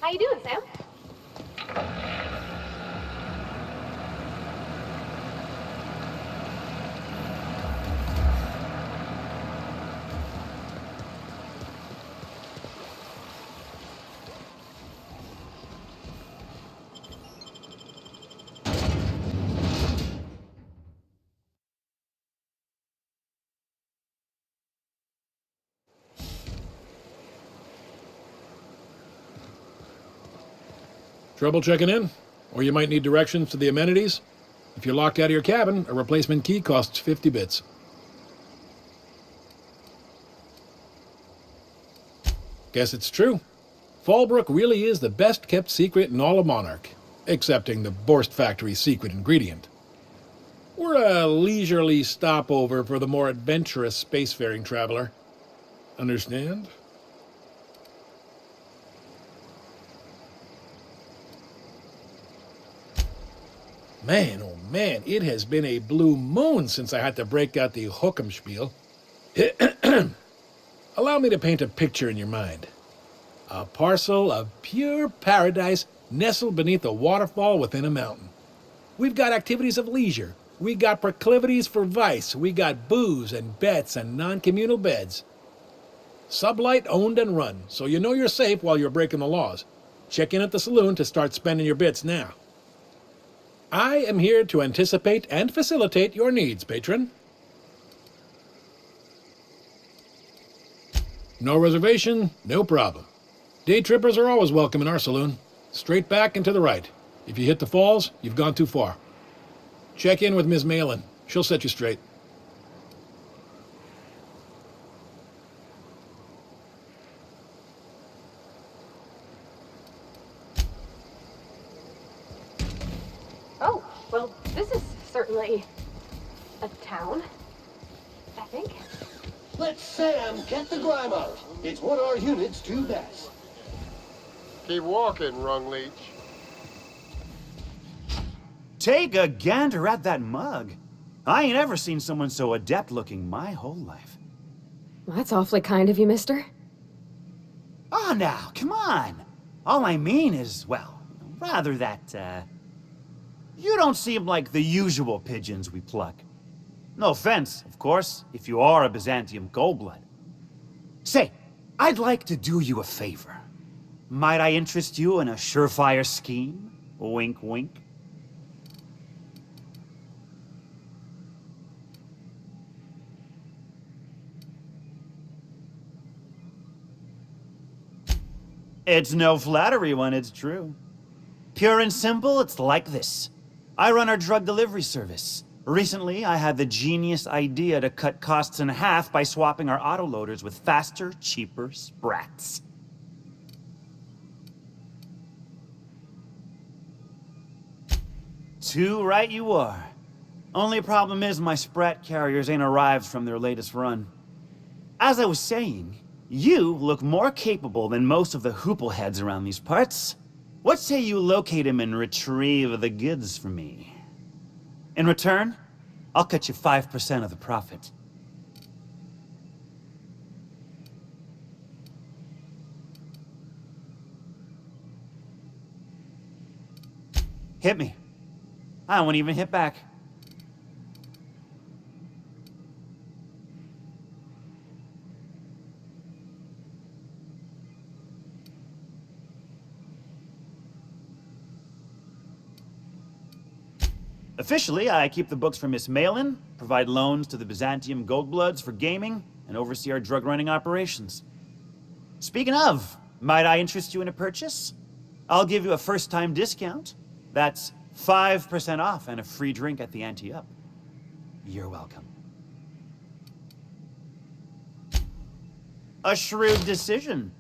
How you doing, Sam? Trouble checking in? Or you might need directions to the amenities? If you're locked out of your cabin, a replacement key costs 50 bits. Guess it's true. Fallbrook really is the best-kept secret in all of Monarch, excepting the Borst Factory's secret ingredient. We're a leisurely stopover for the more adventurous spacefaring traveler. Understand? Man, oh man, it has been a blue moon since I had to break out the hook'em spiel. Allow me to paint a picture in your mind. A parcel of pure paradise nestled beneath a waterfall within a mountain. We've got activities of leisure. We got proclivities for vice. We got booze and bets and non-communal beds. Sublight owned and run, so you know you're safe while you're breaking the laws. Check in at the saloon to start spending your bits now. I am here to anticipate and facilitate your needs, patron. No reservation, no problem. Day trippers are always welcome in our saloon. Straight back and to the right. If you hit the falls, you've gone too far. Check in with Ms. Malin. She'll set you straight. Oh, well, this is certainly a town, I think. Let Sam get the grime out. It's what our units do best. Keep walking, Rung Leech. Take a gander at that mug. I ain't ever seen someone so adept-looking my whole life. Well, that's awfully kind of you, mister. Oh, now, come on. All I mean is, well, rather that, you don't seem like the usual pigeons we pluck. No offense, of course, if you are a Byzantium Goldblood. Say, I'd like to do you a favor. Might I interest you in a surefire scheme? Wink, wink. It's no flattery when it's true. Pure and simple, it's like this. I run our drug delivery service. Recently, I had the genius idea to cut costs in half by swapping our autoloaders with faster, cheaper sprats. Too right you are. Only problem is my sprat carriers ain't arrived from their latest run. As I was saying, you look more capable than most of the hoople heads around these parts. What say you locate him and retrieve the goods for me? In return, I'll cut you 5% of the profit. Hit me. I won't even hit back. Officially, I keep the books for Miss Malin, provide loans to the Byzantium Goldbloods for gaming, and oversee our drug-running operations. Speaking of, might I interest you in a purchase? I'll give you a first-time discount. That's 5% off and a free drink at the ante-up. You're welcome. A shrewd decision.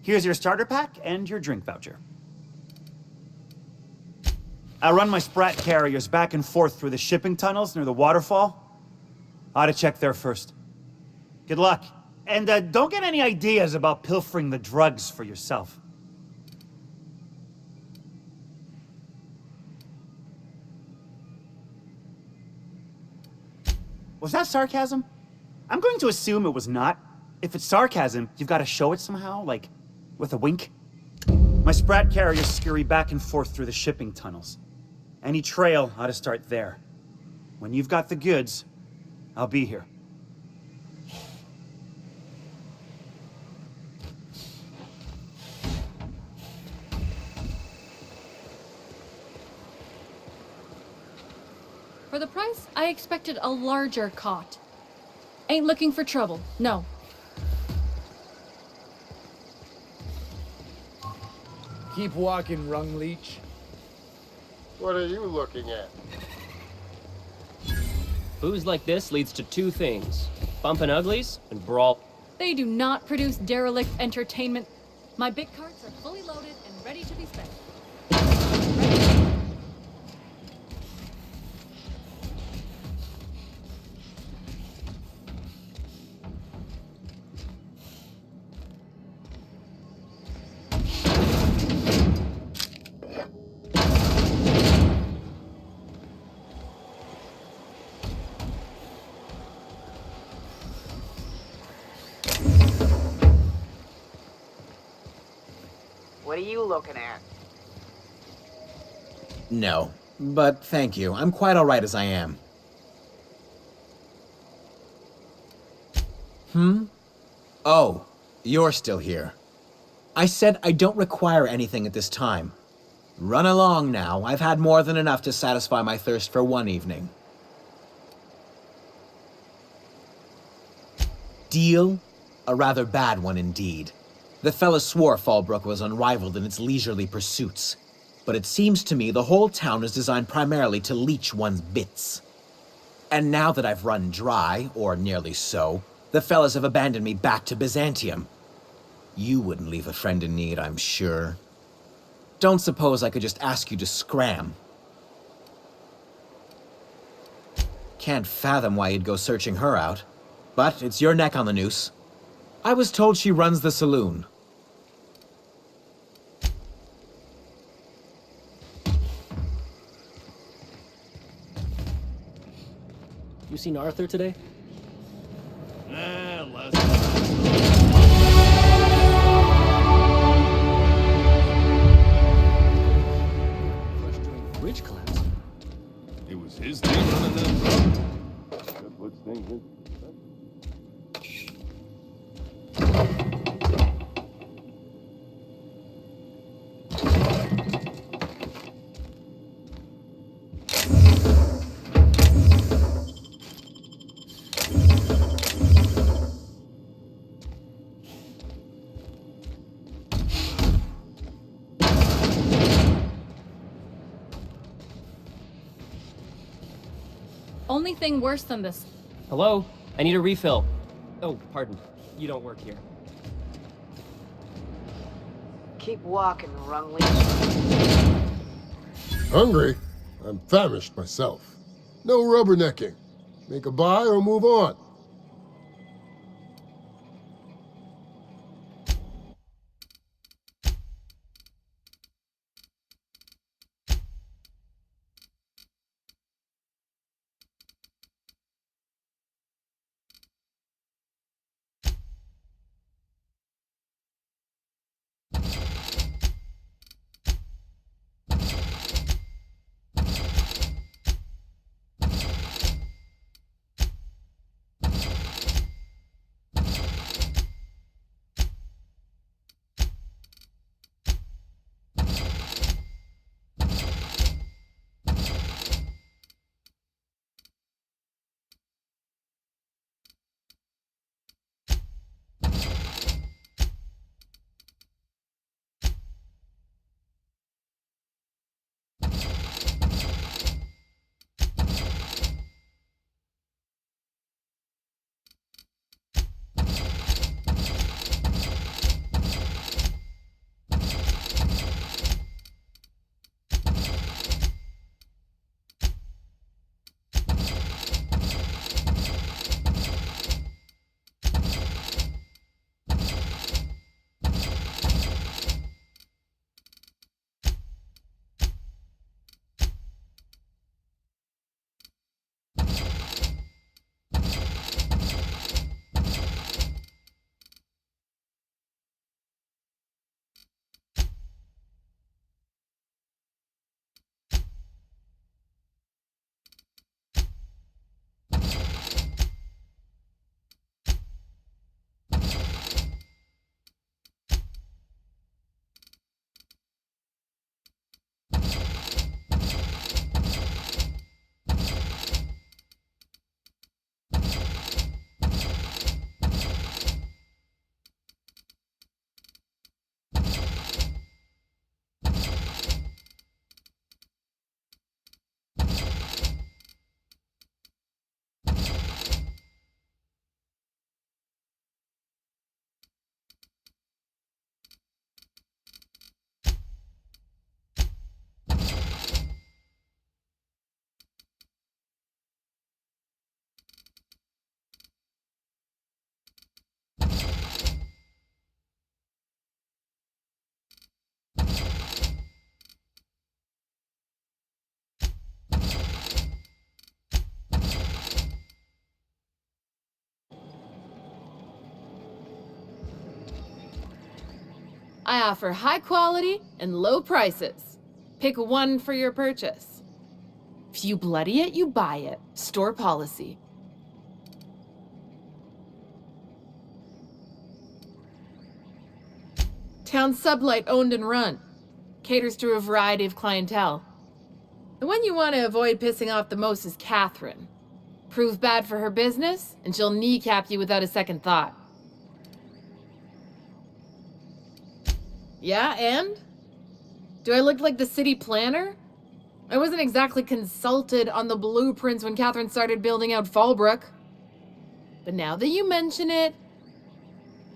Here's your starter pack and your drink voucher. I run my sprat carriers back and forth through the shipping tunnels near the waterfall. Ought to check there first. Good luck. And don't get any ideas about pilfering the drugs for yourself. Was that sarcasm? I'm going to assume it was not. If it's sarcasm, you've got to show it somehow, like with a wink. My Sprat carriers scurry back and forth through the shipping tunnels. Any trail ought to start there. When you've got the goods, I'll be here. For the price, I expected a larger cot. Ain't looking for trouble, no. Keep walking, Rung Leech. What are you looking at? Booze like this leads to two things. Bumpin' uglies and brawl. They do not produce derelict entertainment. My big carts are fully loaded and ready to be spent. What are you looking at? No, but thank you. I'm quite all right as I am. Oh, you're still here. I said I don't require anything at this time. Run along now. I've had more than enough to satisfy my thirst for one evening. Deal? A rather bad one indeed. The fella swore Fallbrook was unrivaled in its leisurely pursuits. But it seems to me the whole town is designed primarily to leech one's bits. And now that I've run dry, or nearly so, the fellas have abandoned me back to Byzantium. You wouldn't leave a friend in need, I'm sure. Don't suppose I could just ask you to scram. Can't fathom why you'd go searching her out. But it's your neck on the noose. I was told she runs the saloon. You seen Arthur today? Crushed during the bridge collapse. It was his team running that truck. That puts things in. Only thing worse than this. Hello? I need a refill. Oh, pardon. You don't work here. Keep walking, Rung Leech. Hungry? I'm famished myself. No rubbernecking. Make a buy or move on. I offer high quality and low prices. Pick one for your purchase. If you bloody it, you buy it. Store policy. Town sublight owned and run. Caters to a variety of clientele. The one you want to avoid pissing off the most is Catherine. Prove bad for her business, and she'll kneecap you without a second thought. Yeah, and? Do I look like the city planner? I wasn't exactly consulted on the blueprints when Catherine started building out Fallbrook. But now that you mention it,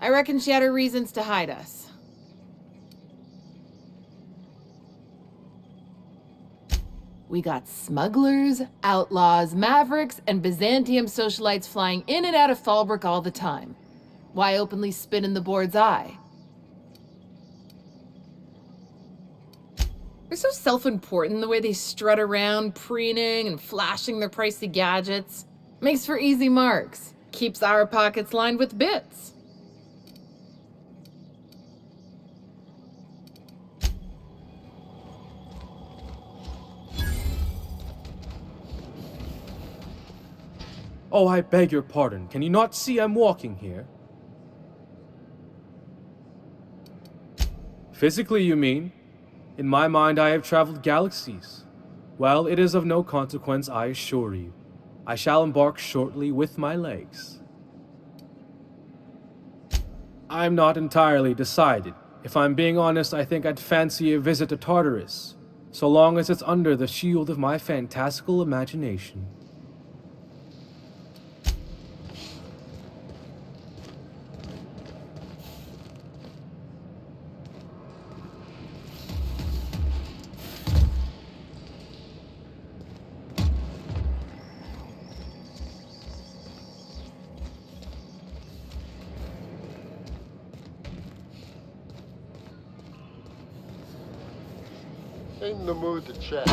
I reckon she had her reasons to hide us. We got smugglers, outlaws, mavericks, and Byzantium socialites flying in and out of Fallbrook all the time. Why openly spit in the board's eye? They're so self-important the way they strut around, preening and flashing their pricey gadgets. Makes for easy marks. Keeps our pockets lined with bits. Oh, I beg your pardon. Can you not see I'm walking here? Physically, you mean? In my mind, I have traveled galaxies. Well, it is of no consequence, I assure you. I shall embark shortly with my legs. I'm not entirely decided. If I'm being honest, I think I'd fancy a visit to Tartarus, so long as it's under the shield of my fantastical imagination. Ain't in the mood to chat.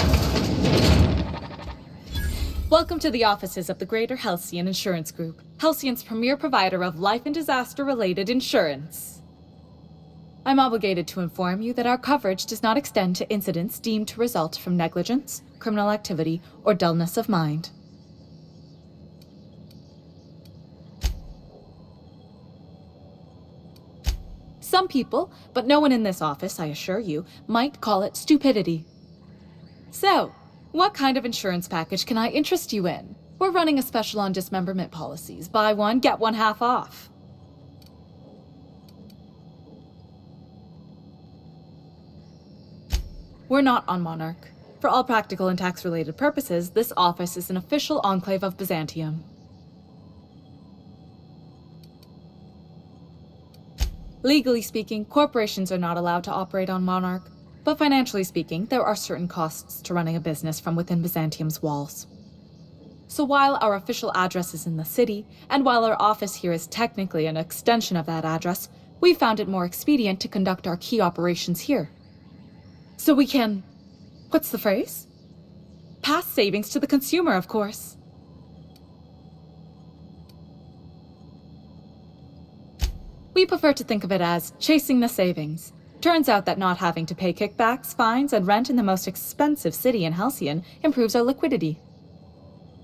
Welcome to the offices of the Greater Halcyon Insurance Group, Halcyon's premier provider of life and disaster-related insurance. I'm obligated to inform you that our coverage does not extend to incidents deemed to result from negligence, criminal activity, or dullness of mind. Some people, but no one in this office, I assure you, might call it stupidity. So, what kind of insurance package can I interest you in? We're running a special on dismemberment policies. Buy one, get one half off. We're not on Monarch. For all practical and tax-related purposes, this office is an official enclave of Byzantium. Legally speaking, corporations are not allowed to operate on Monarch, but financially speaking, there are certain costs to running a business from within Byzantium's walls. So while our official address is in the city, and while our office here is technically an extension of that address, we found it more expedient to conduct our key operations here. So we can... what's the phrase? Pass savings to the consumer, of course. We prefer to think of it as chasing the savings. Turns out that not having to pay kickbacks, fines, and rent in the most expensive city in Halcyon improves our liquidity.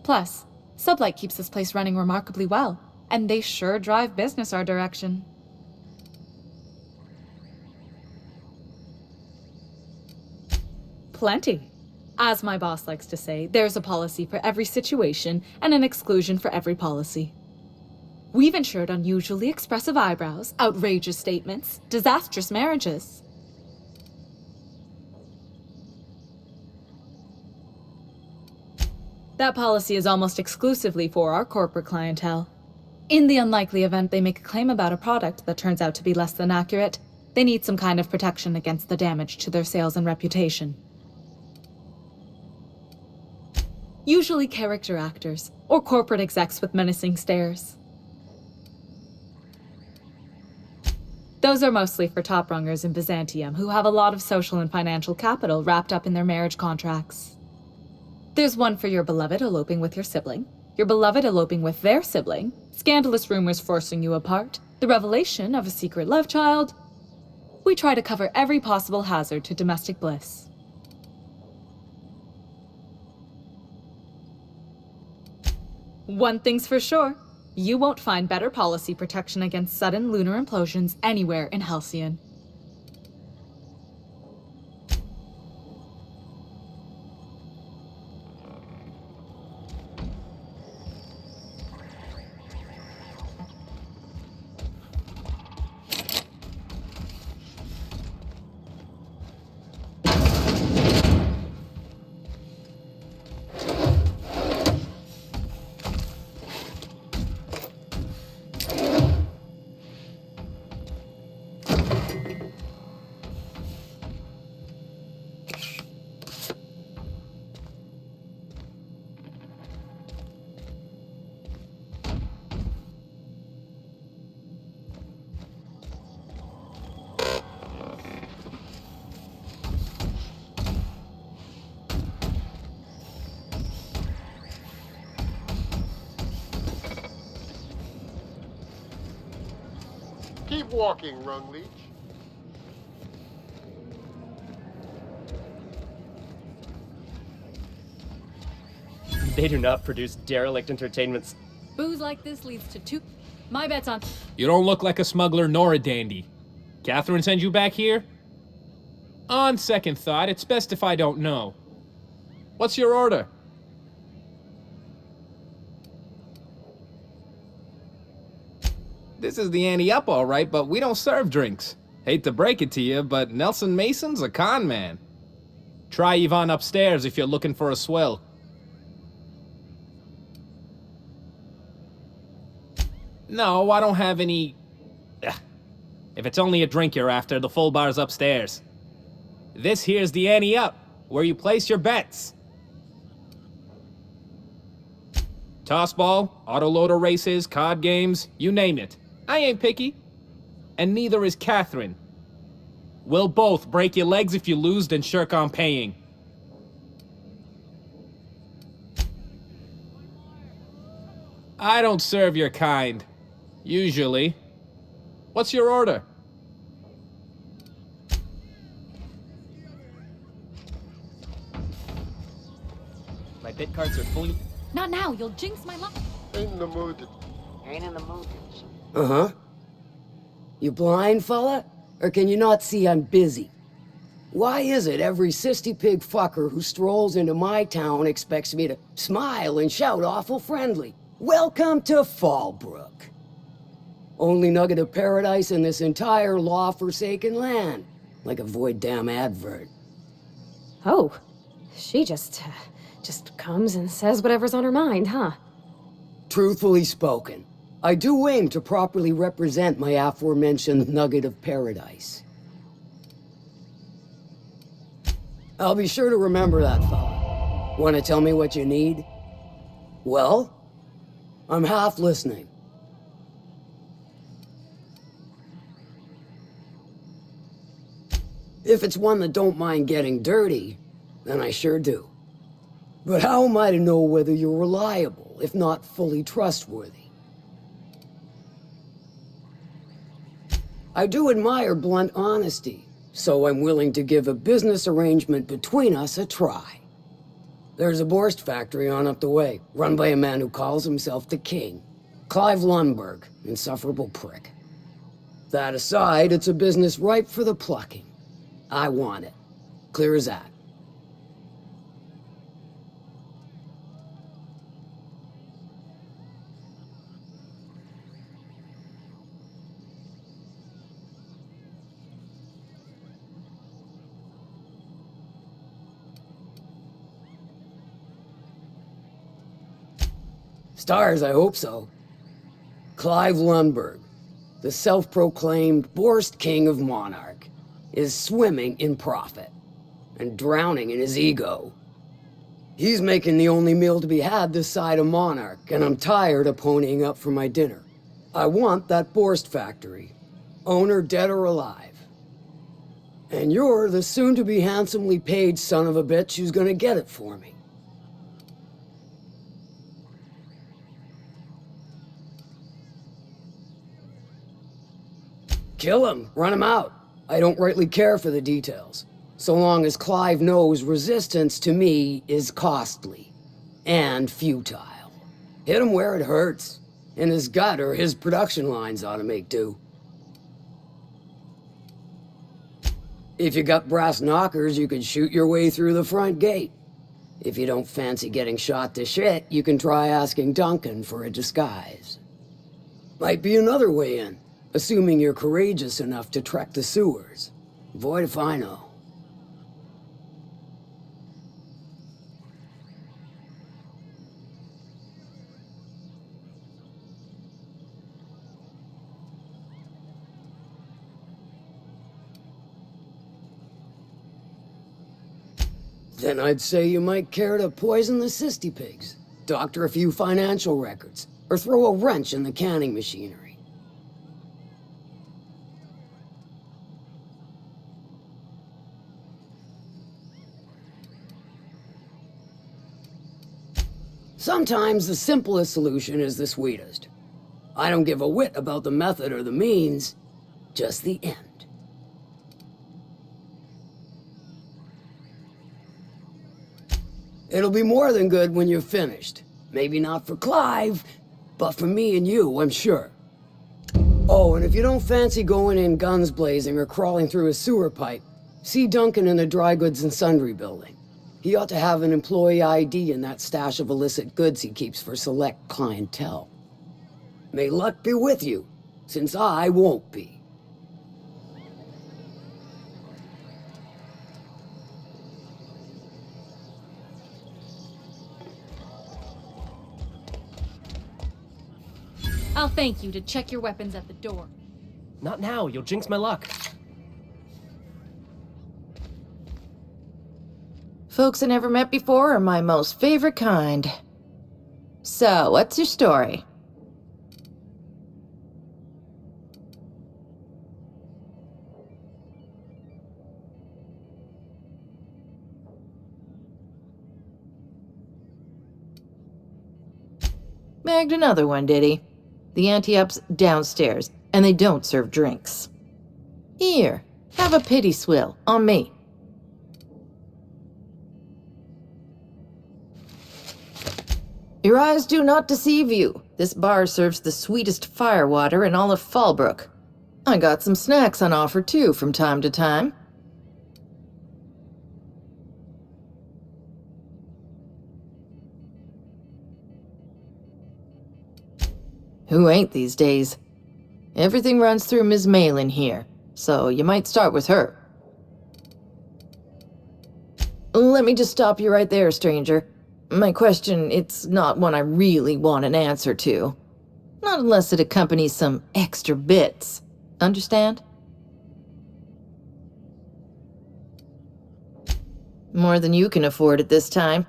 Plus, Sublight keeps this place running remarkably well, and they sure drive business our direction. Plenty. As my boss likes to say, there's a policy for every situation and an exclusion for every policy. We've insured unusually expressive eyebrows, outrageous statements, disastrous marriages. That policy is almost exclusively for our corporate clientele. In the unlikely event they make a claim about a product that turns out to be less than accurate, they need some kind of protection against the damage to their sales and reputation. Usually character actors, or corporate execs with menacing stares. Those are mostly for top-rungers in Byzantium who have a lot of social and financial capital wrapped up in their marriage contracts. There's one for your beloved eloping with your sibling, your beloved eloping with their sibling, scandalous rumors forcing you apart, the revelation of a secret love child, We try to cover every possible hazard to domestic bliss. One thing's for sure, you won't find better policy protection against sudden lunar implosions anywhere in Halcyon. Keep walking, Rung Leech. They do not produce derelict entertainments. Booze like this leads to two. My bet's on. You don't look like a smuggler nor a dandy. Catherine sends you back here? On second thought, it's best if I don't know. What's your order? This is the ante up, all right, but we don't serve drinks. Hate to break it to you, but Nelson Mason's a con man. Try Yvonne upstairs if you're looking for a swell. No, I don't have any... Ugh. If it's only a drink you're after, the full bar's upstairs. This here's the ante up, where you place your bets. Tossball, autoloader races, card games, you name it. I ain't picky. And neither is Catherine. We'll both break your legs if you lose, then shirk on paying. I don't serve your kind. Usually. What's your order? My bit cards are fully... Not now, you'll jinx my luck. Ain't in the mood. Ain't in the mood. Uh-huh. You blind, fella? Or can you not see I'm busy? Why is it every sissy pig fucker who strolls into my town expects me to smile and shout awful friendly? Welcome to Fallbrook. Only nugget of paradise in this entire law-forsaken land. Like a void damn advert. Oh, she just comes and says whatever's on her mind, huh? Truthfully spoken, I do aim to properly represent my aforementioned nugget of paradise. I'll be sure to remember that, fella. Want to tell me what you need? Well, I'm half listening. If it's one that don't mind getting dirty, then I sure do. But how am I to know whether you're reliable, if not fully trustworthy? I do admire blunt honesty, so I'm willing to give a business arrangement between us a try. There's a Borst factory on up the way, run by a man who calls himself the King. Clive Lundberg, insufferable prick. That aside, it's a business ripe for the plucking. I want it. Clear as that. Stars, I hope so. Clive Lundberg, the self-proclaimed Borst King of Monarch, is swimming in profit and drowning in his ego. He's making the only meal to be had this side of Monarch, and I'm tired of ponying up for my dinner. I want that Borst factory, owner dead or alive. And you're the soon-to-be handsomely paid son of a bitch who's gonna get it for me. Kill him, run him out. I don't rightly care for the details, so long as Clive knows resistance to me is costly and futile. Hit him where it hurts. In his gut or his production lines ought to make do. If you got brass knockers, you can shoot your way through the front gate. If you don't fancy getting shot to shit, you can try asking Duncan for a disguise. Might be another way in, assuming you're courageous enough to trek the sewers. Void if I know. Then I'd say you might care to poison the cysty pigs, doctor a few financial records, or throw a wrench in the canning machinery. Sometimes the simplest solution is the sweetest. I don't give a whit about the method or the means, just the end. It'll be more than good when you're finished. Maybe not for Clive, but for me and you, I'm sure. Oh, and if you don't fancy going in guns blazing or crawling through a sewer pipe, see Duncan in the dry goods and sundry building. He ought to have an employee ID in that stash of illicit goods he keeps for select clientele. May luck be with you, since I won't be. I'll thank you to check your weapons at the door. Not now, you'll jinx my luck. Folks I never met before are my most favorite kind. So, what's your story? Bagged another one, did he? The anti-up's downstairs, and they don't serve drinks. Here, have a pity swill, on me. Your eyes do not deceive you. This bar serves the sweetest firewater in all of Fallbrook. I got some snacks on offer too from time to time. Who ain't these days? Everything runs through Ms. Malin here, so you might start with her. Let me just stop you right there, stranger. My question, it's not one I really want an answer to. Not unless it accompanies some extra bits. Understand? More than you can afford at this time.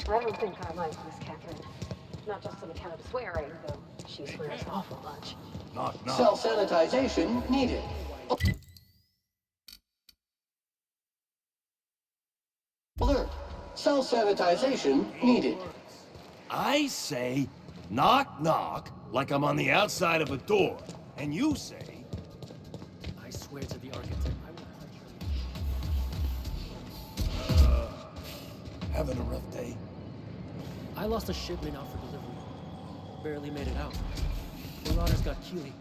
I don't think I like Miss Catherine. Not just on account of swearing, though she swears awful much. Self-sanitization needed. Alert. Self-sanitization needed. I say, knock, knock, like I'm on the outside of a door. And you say... I swear to the architect, I will punch you. Having a rough day? I lost a shipment out for delivery. Barely made it out. The Marauders got Keely.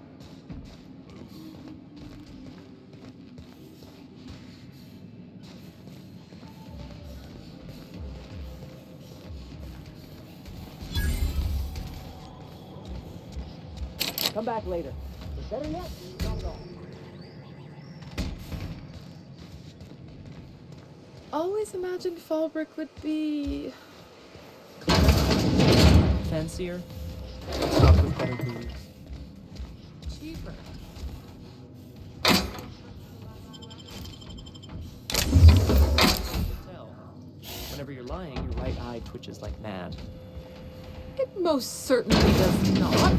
Come back later. Or better yet, not at all. always imagined Fallbrook would be... Fancier. Stocked with better booze. cheaper. Tell. Whenever you're lying, your right eye twitches like mad. It most certainly does not.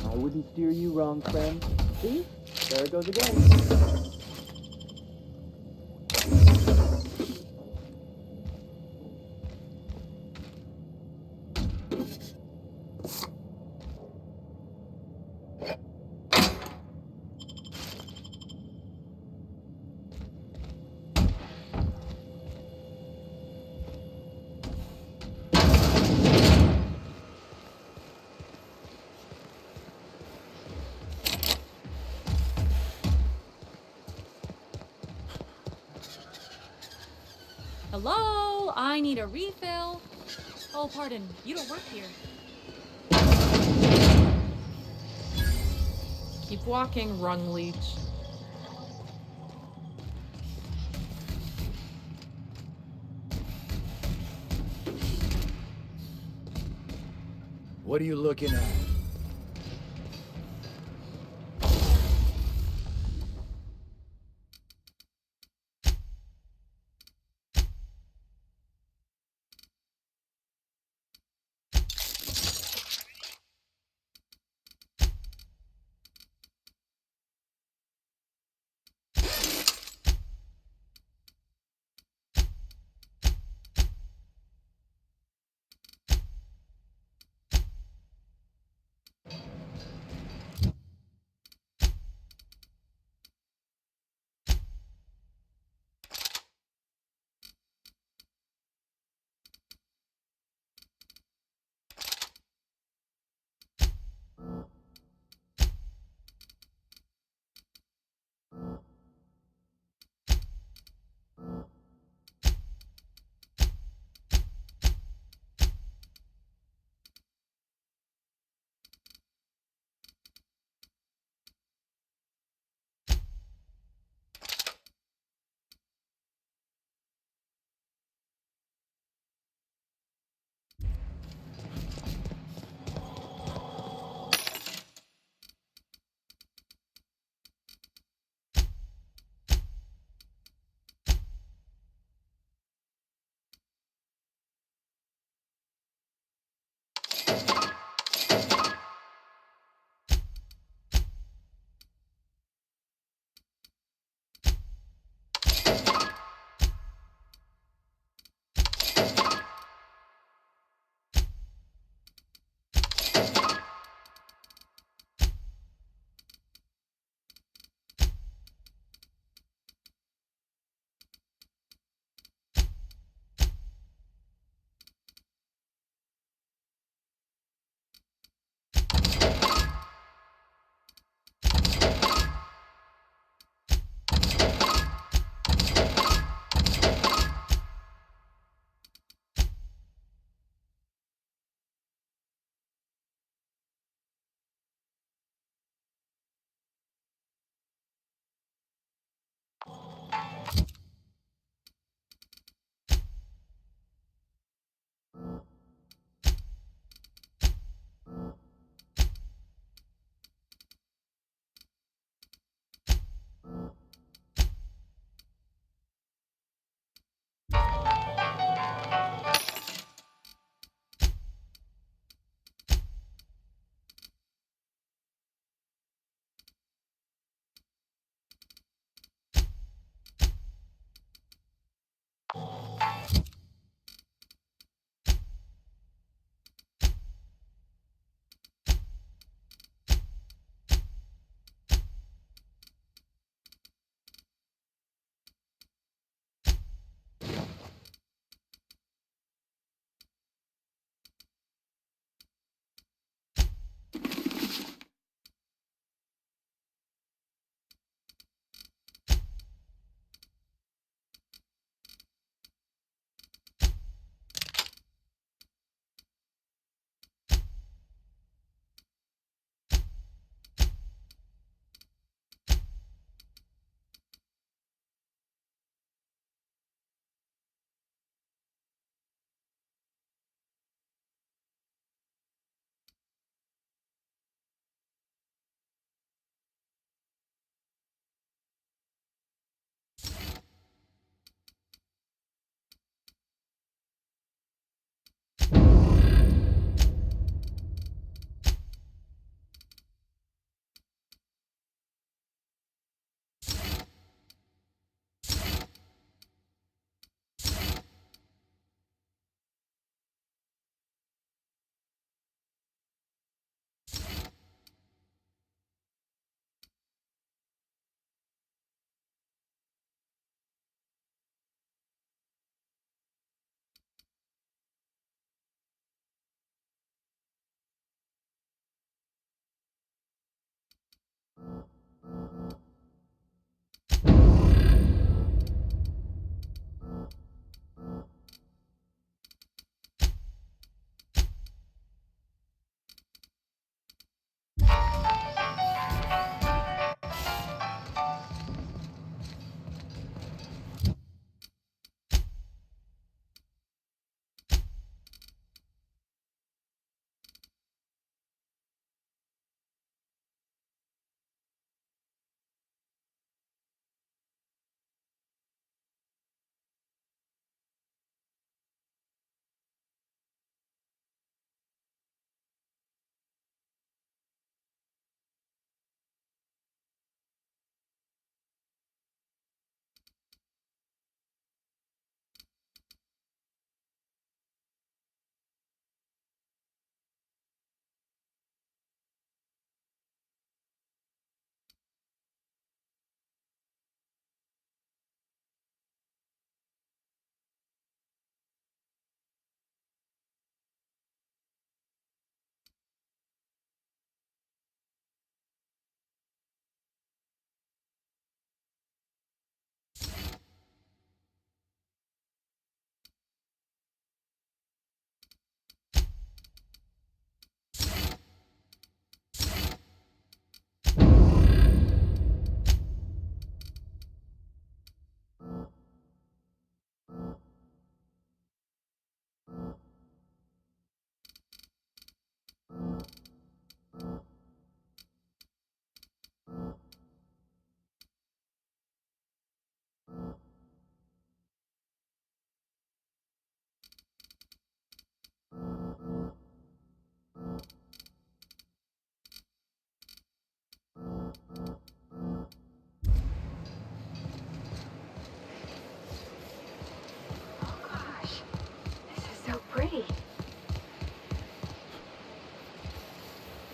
I wouldn't steer you wrong, friend. See? There it goes again. Hello? I need a refill. Oh, pardon. You don't work here. Keep walking, rung leech. What are you looking at?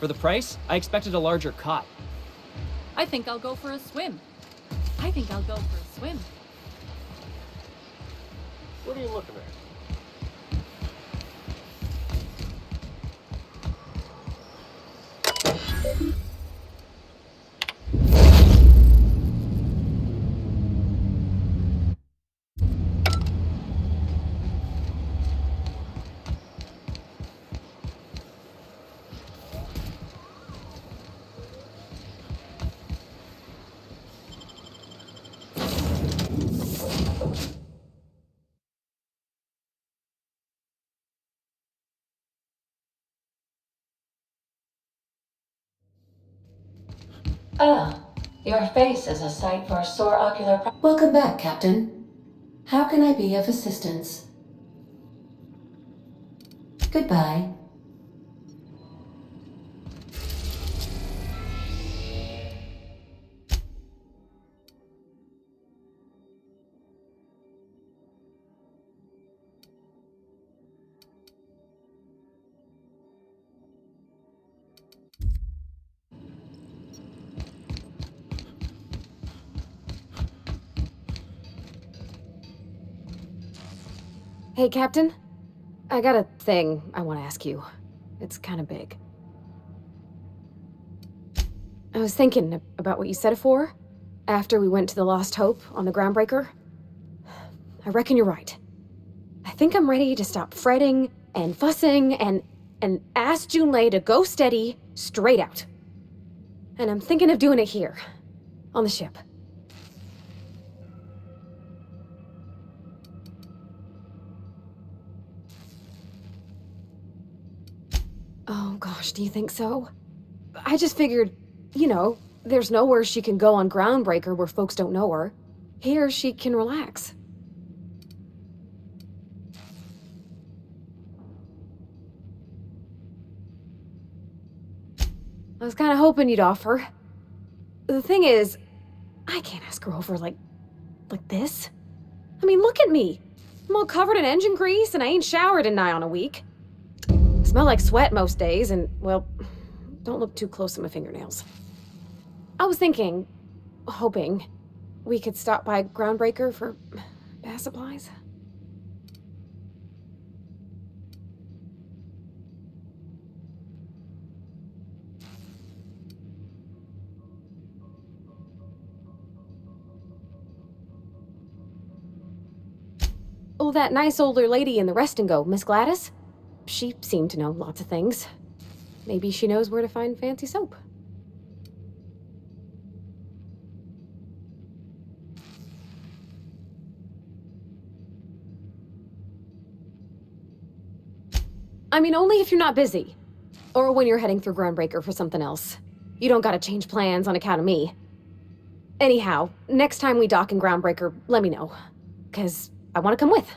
For the price, I expected a larger cot. I think I'll go for a swim. I think I'll go for a swim. What are you looking at? Ah, your face is a sight for sore ocular. Welcome back, Captain. How can I be of assistance? Goodbye. Hey, Captain. I got a thing I want to ask you. It's kind of big. I was thinking about what you said afore, after we went to the Lost Hope on the Groundbreaker. I reckon you're right. I think I'm ready to stop fretting and fussing and ask Junlei to go steady, straight out. And I'm thinking of doing it here, on the ship. Oh gosh, do you think so? I just figured, you know, there's nowhere she can go on Groundbreaker where folks don't know her. Here she can relax. I was kind of hoping you'd offer. The thing is, I can't ask her over like this. I mean, look at me. I'm all covered in engine grease and I ain't showered in nigh on a week. Smell like sweat most days and, well, don't look too close at my fingernails. I was thinking, hoping, we could stop by Groundbreaker for bath supplies. Oh, that nice older lady in the rest and go, Miss Gladys? She seemed to know lots of things. Maybe she knows where to find fancy soap. I mean, only if you're not busy. Or when you're heading through Groundbreaker for something else. You don't gotta change plans on account of me. Anyhow, next time we dock in Groundbreaker, let me know. 'Cause I want to come with.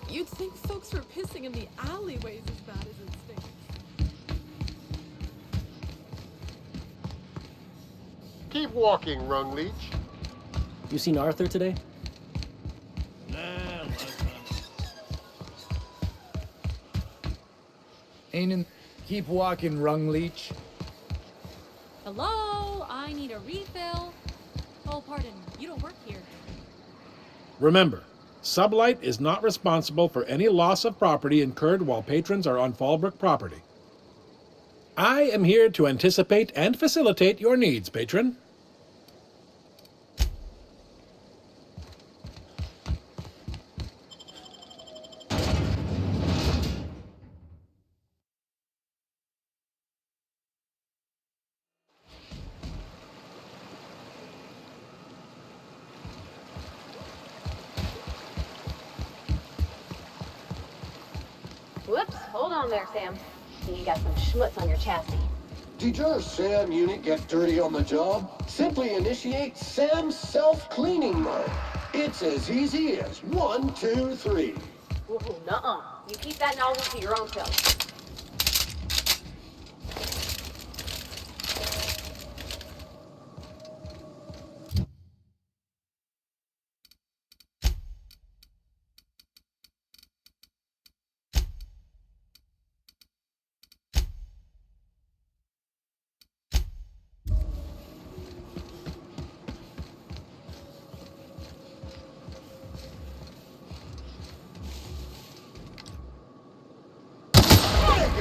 You'd think folks were pissing in the alleyways as bad as it stinks. Keep walking, Rung Leech. You seen Arthur today? Ain't in. Keep walking, Rung Leech. Hello? I need a refill. Oh, pardon. You don't work here. Remember, Sublight is not responsible for any loss of property incurred while patrons are on Fallbrook property. I am here to anticipate and facilitate your needs, patron. Whoops, hold on there, Sam. You got some schmutz on your chassis. Did your SAM unit get dirty on the job? Simply initiate SAM's self-cleaning mode. It's as easy as 1, 2, 3. Ooh, nuh-uh. You keep that knowledge to your own self.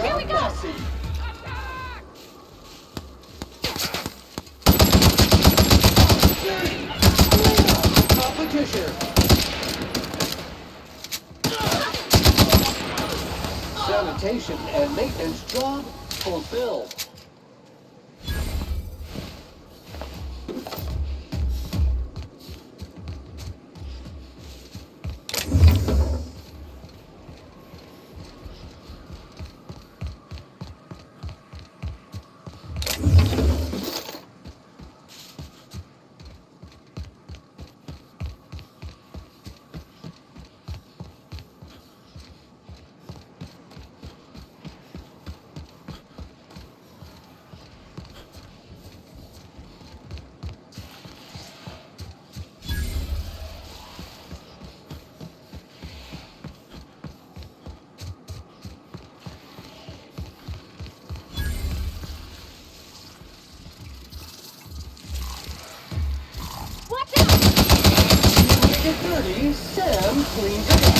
Here we go! Competition! Sanitation and maintenance job fulfilled. Watch out! Make it dirty, Sam cleans it up.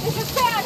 This is bad!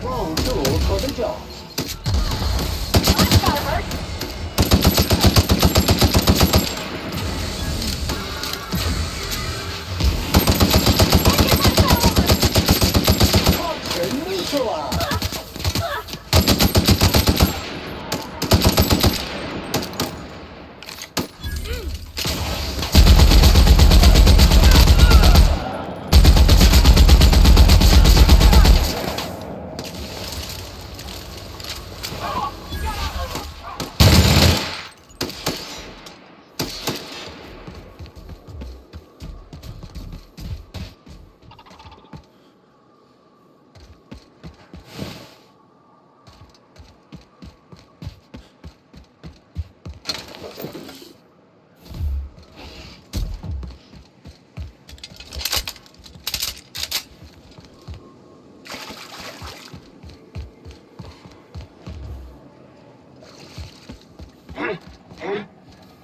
wrong tool for the job. Toxin neutralized.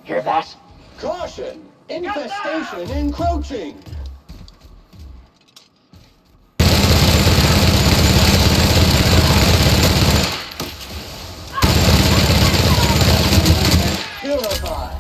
Hear that? Caution! Infestation encroaching! Purified.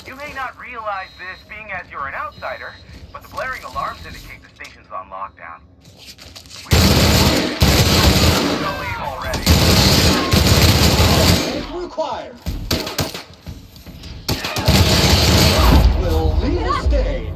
You may not realize this being as you're an outsider, but the blaring alarms indicate the station's on lockdown. We'll leave already. Required. Will leave a stain.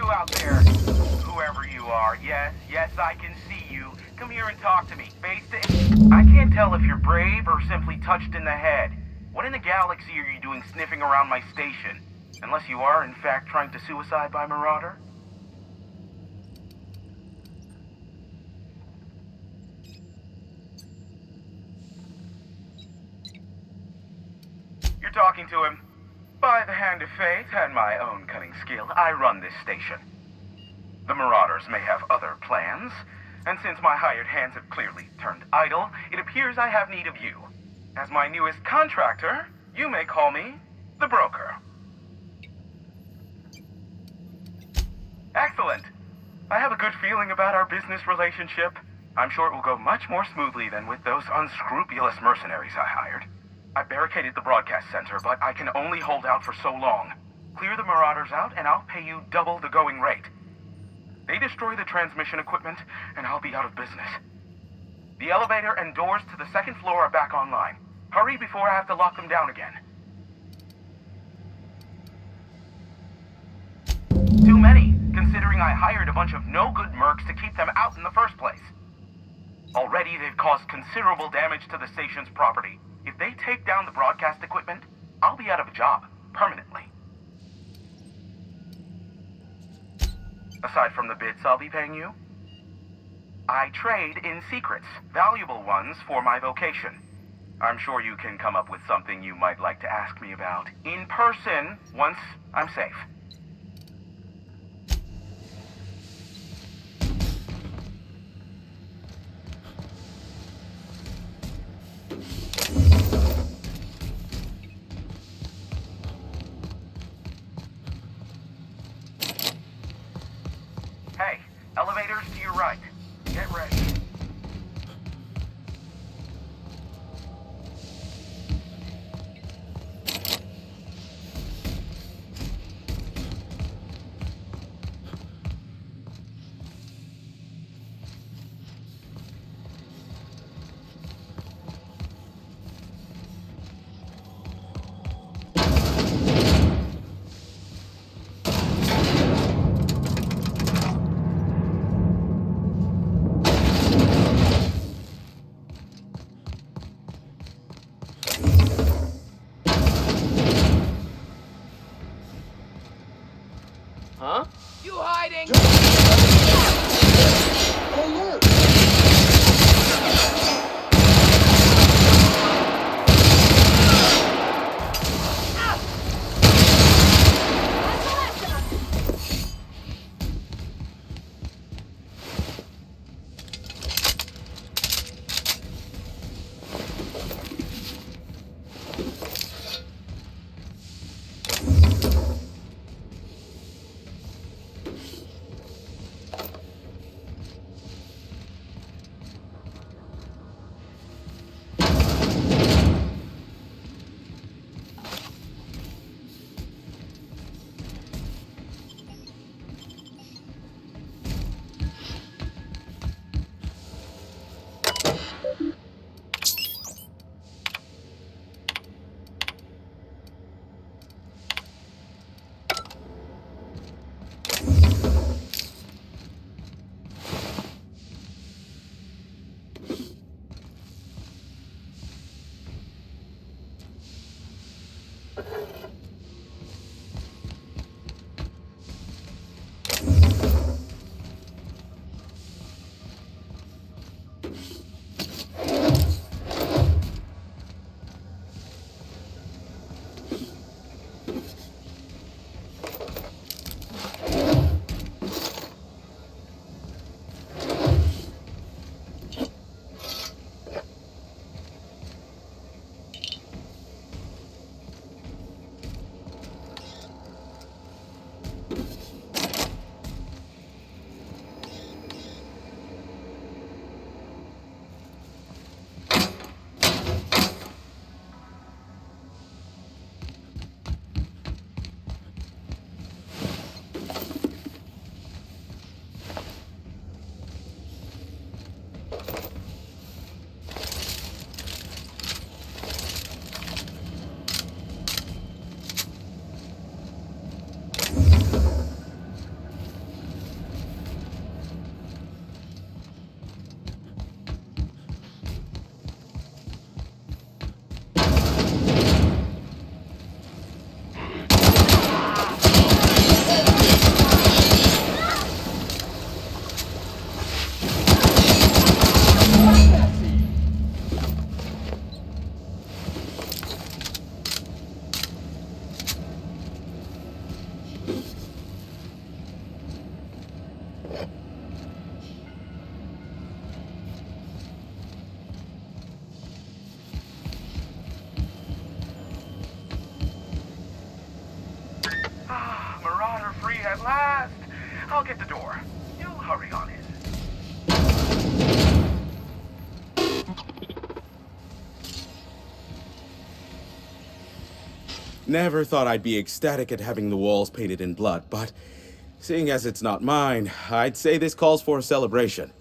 Out there, whoever you are, yes, I can see you. Come here and talk to me, face to... I can't tell if you're brave or simply touched in the head. What in the galaxy are you doing sniffing around my station? Unless you are, in fact, trying to suicide by Marauder? You're talking to him. By the hand of fate and my own cunning skill, I run this station. The Marauders may have other plans, and since my hired hands have clearly turned idle, it appears I have need of you. As my newest contractor, you may call me the Broker. feeling about our business relationship? I'm sure it will go much more smoothly than with those unscrupulous mercenaries I hired. I barricaded the broadcast center, but I can only hold out for so long. Clear the marauders out, and I'll pay you double the going rate. They destroy the transmission equipment, and I'll be out of business. The elevator and doors to the second floor are back online. Hurry before I have to lock them down again. Too many, considering I hired a bunch of no-good mercs to keep them out in the first place. Already, they've caused considerable damage to the station's property. If they take down the broadcast equipment, I'll be out of a job, permanently. Aside from the bits I'll be paying you, I trade in secrets, valuable ones for my vocation. I'm sure you can come up with something you might like to ask me about in person once I'm safe. Hey, elevators to your right. Get ready. Huh? You hiding? Alert! Marauder free at last. I'll get the door. You hurry on in. Never thought I'd be ecstatic at having the walls painted in blood, but seeing as it's not mine, I'd say this calls for a celebration.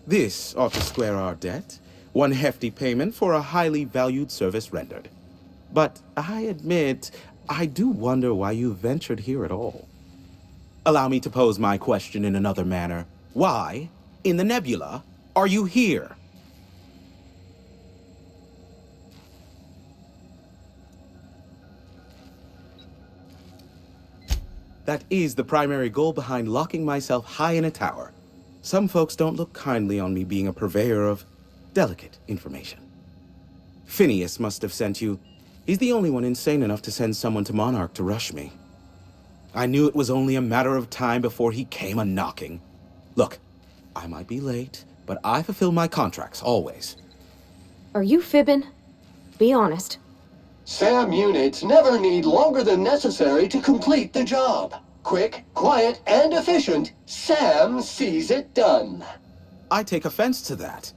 This ought to square our debt. One hefty payment for a highly valued service rendered. But I admit, I do wonder why you ventured here at all. Allow me to pose my question in another manner. Why, in the nebula, are you here? That is the primary goal behind locking myself high in a tower. Some folks don't look kindly on me being a purveyor of delicate information. Phineas must have sent you. He's the only one insane enough to send someone to Monarch to rush me. I knew it was only a matter of time before he came a-knocking. Look, I might be late, but I fulfill my contracts, always. Are you fibbing? Be honest. SAM units never need longer than necessary to complete the job. Quick, quiet, and efficient, SAM sees it done. I take offense to that.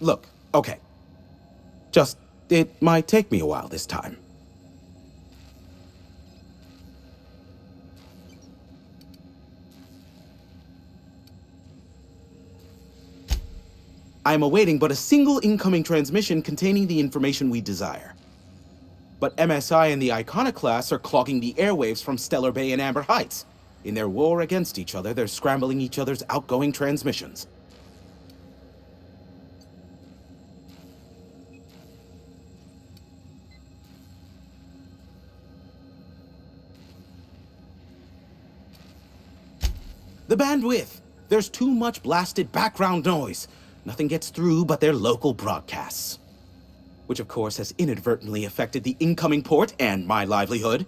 Look, okay. It might take me a while this time. I am awaiting but a single incoming transmission containing the information we desire. But MSI and the Iconoclasts are clogging the airwaves from Stellar Bay and Amber Heights. In their war against each other, they're scrambling each other's outgoing transmissions. The bandwidth! There's too much blasted background noise. Nothing gets through but their local broadcasts. Which of course has inadvertently affected the incoming port and my livelihood.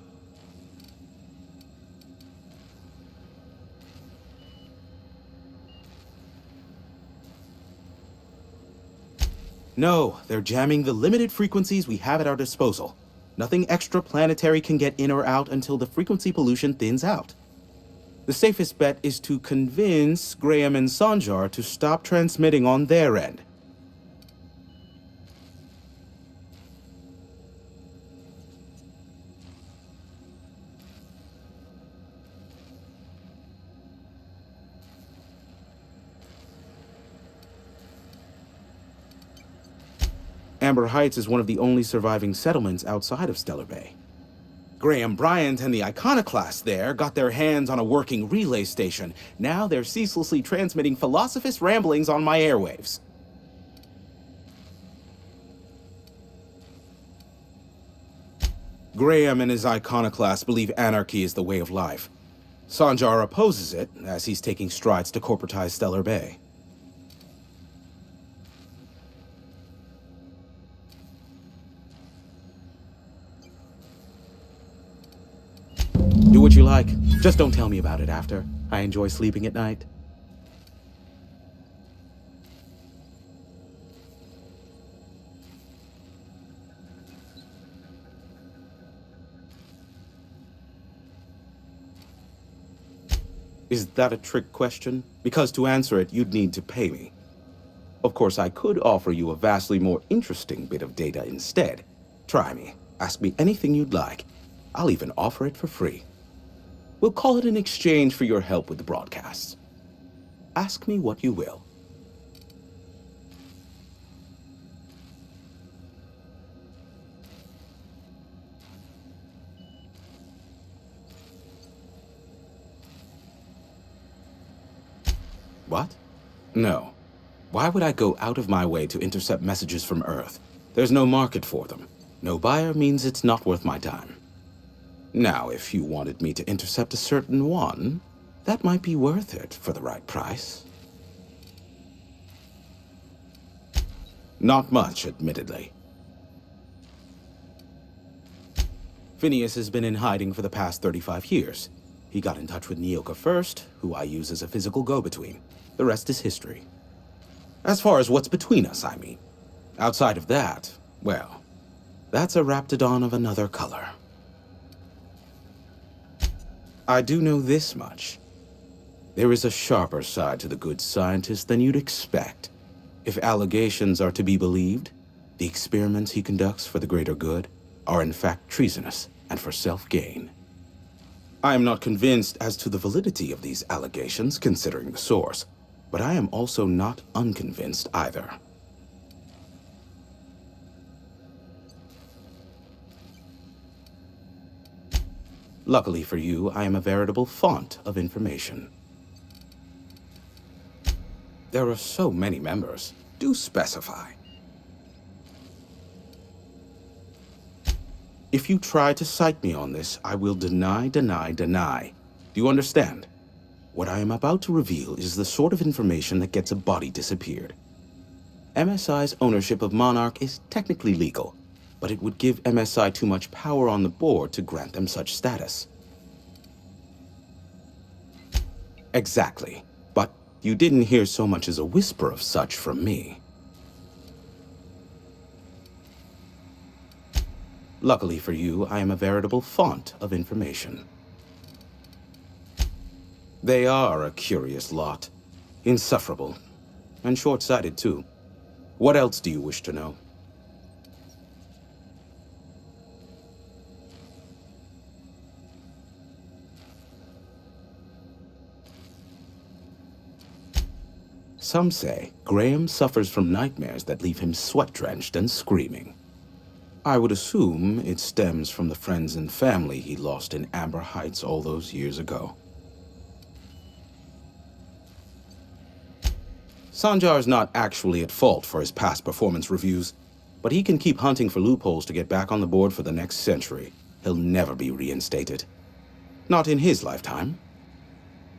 No, they're jamming the limited frequencies we have at our disposal. Nothing extraplanetary can get in or out until the frequency pollution thins out. The safest bet is to convince Graham and Sanjar to stop transmitting on their end. Amber Heights is one of the only surviving settlements outside of Stellar Bay. Graham Bryant and the Iconoclasts there got their hands on a working relay station. Now they're ceaselessly transmitting Philosophist ramblings on my airwaves. Graham and his Iconoclasts believe anarchy is the way of life. Sanjar opposes it, as he's taking strides to corporatize Stellar Bay. Do what you like. Just don't tell me about it after. I enjoy sleeping at night. Is that a trick question? Because to answer it, you'd need to pay me. Of course, I could offer you a vastly more interesting bit of data instead. Try me. Ask me anything you'd like. I'll even offer it for free. We'll call it an exchange for your help with the broadcasts. Ask me what you will. What? No. Why would I go out of my way to intercept messages from Earth? There's no market for them. No buyer means it's not worth my time. Now, if you wanted me to intercept a certain one, that might be worth it for the right price. Not much, admittedly. Phineas has been in hiding for the past 35 years. He got in touch with Nyoka first, who I use as a physical go-between. The rest is history. As far as what's between us, I mean. Outside of that, well, that's a Raptidon of another color. I do know this much. There is a sharper side to the good scientist than you'd expect. If allegations are to be believed, the experiments he conducts for the greater good are in fact treasonous and for self-gain. I am not convinced as to the validity of these allegations, considering the source, but I am also not unconvinced either. Luckily for you, I am a veritable font of information. There are so many members. Do specify. If you try to cite me on this, I will deny. Do you understand? What I am about to reveal is the sort of information that gets a body disappeared. MSI's ownership of Monarch is technically legal, but it would give MSI too much power on the board to grant them such status. Exactly. But you didn't hear so much as a whisper of such from me. Luckily for you, I am a veritable font of information. They are a curious lot. Insufferable. And short-sighted, too. What else do you wish to know? Some say Graham suffers from nightmares that leave him sweat-drenched and screaming. I would assume it stems from the friends and family he lost in Amber Heights all those years ago. Sanjar's not actually at fault for his past performance reviews, but he can keep hunting for loopholes to get back on the board for the next century. He'll never be reinstated. Not in his lifetime.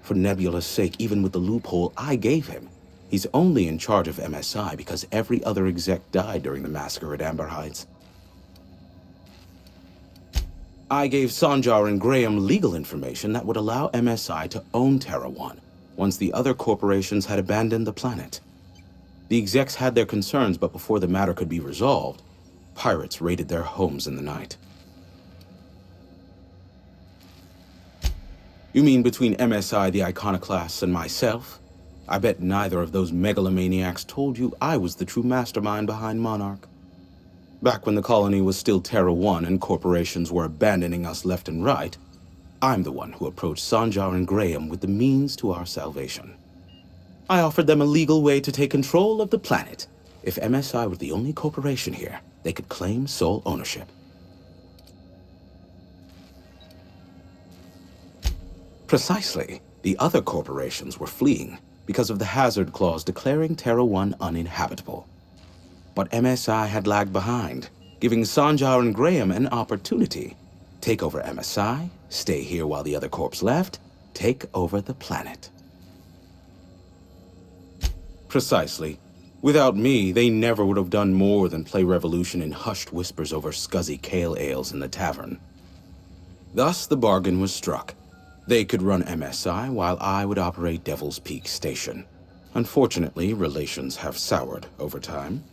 For Nebula's sake, even with the loophole I gave him, he's only in charge of MSI because every other exec died during the massacre at Amber Heights. I gave Sanjar and Graham legal information that would allow MSI to own Terra 1 once the other corporations had abandoned the planet. The execs had their concerns, but before the matter could be resolved, pirates raided their homes in the night. You mean between MSI, the Iconoclasts, and myself? I bet neither of those megalomaniacs told you I was the true mastermind behind Monarch. Back when the colony was still Terra 1 and corporations were abandoning us left and right, I'm the one who approached Sanjar and Graham with the means to our salvation. I offered them a legal way to take control of the planet. If MSI were the only corporation here, they could claim sole ownership. Precisely. The other corporations were fleeing because of the hazard clause declaring Terra 1 uninhabitable. But MSI had lagged behind, giving Sanjar and Graham an opportunity. Take over MSI, stay here while the other corps left, take over the planet. Precisely. Without me, they never would have done more than play Revolution in hushed whispers over scuzzy kale ales in the tavern. Thus, the bargain was struck. They could run MSI while I would operate Devil's Peak Station. Unfortunately, relations have soured over time.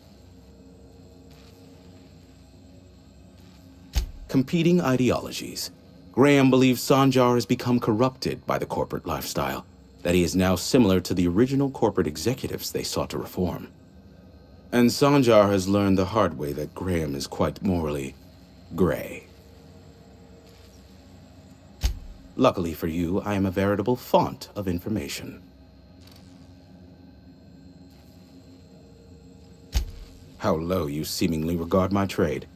Competing ideologies. Graham believes Sanjar has become corrupted by the corporate lifestyle, that he is now similar to the original corporate executives they sought to reform. And Sanjar has learned the hard way that Graham is quite morally gray. Luckily for you, I am a veritable font of information. How low you seemingly regard my trade.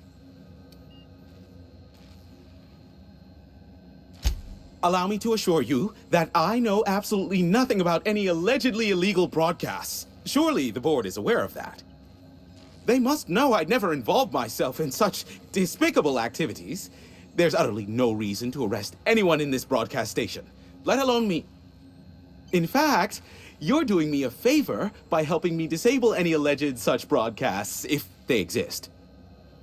Allow me to assure you that I know absolutely nothing about any allegedly illegal broadcasts. Surely the board is aware of that. They must know I'd never involved myself in such despicable activities. There's utterly no reason to arrest anyone in this broadcast station, let alone me. In fact, you're doing me a favor by helping me disable any alleged such broadcasts, if they exist.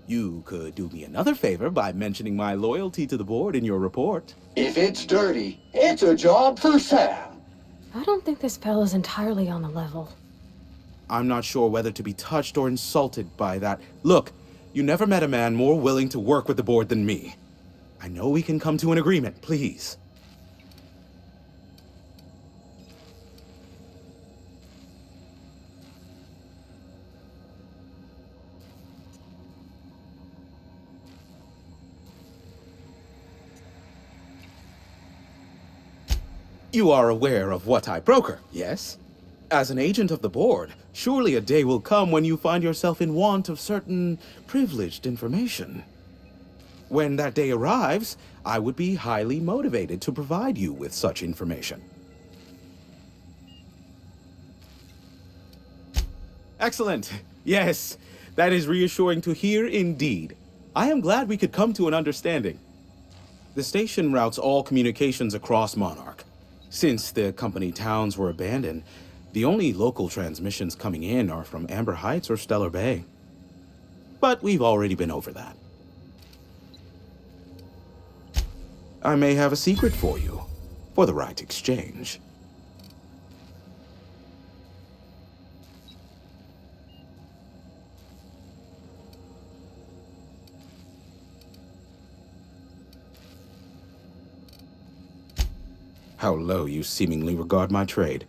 You could do me another favor by mentioning my loyalty to the board in your report. If it's dirty, it's a job for Sam. I don't think this fella's entirely on the level. I'm not sure whether to be touched or insulted by that. Look, you never met a man more willing to work with the board than me. I know we can come to an agreement, please. You are aware of what I broker, yes? As an agent of the board, surely a day will come when you find yourself in want of certain privileged information. When that day arrives, I would be highly motivated to provide you with such information. Excellent. Yes, that is reassuring to hear indeed. I am glad we could come to an understanding. The station routes all communications across Monarch. Since the company towns were abandoned, the only local transmissions coming in are from Amber Heights or Stellar Bay. But we've already been over that. I may have a secret for you, for the right exchange. How low you seemingly regard my trade.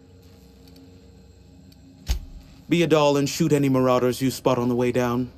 Be a doll and shoot any marauders you spot on the way down.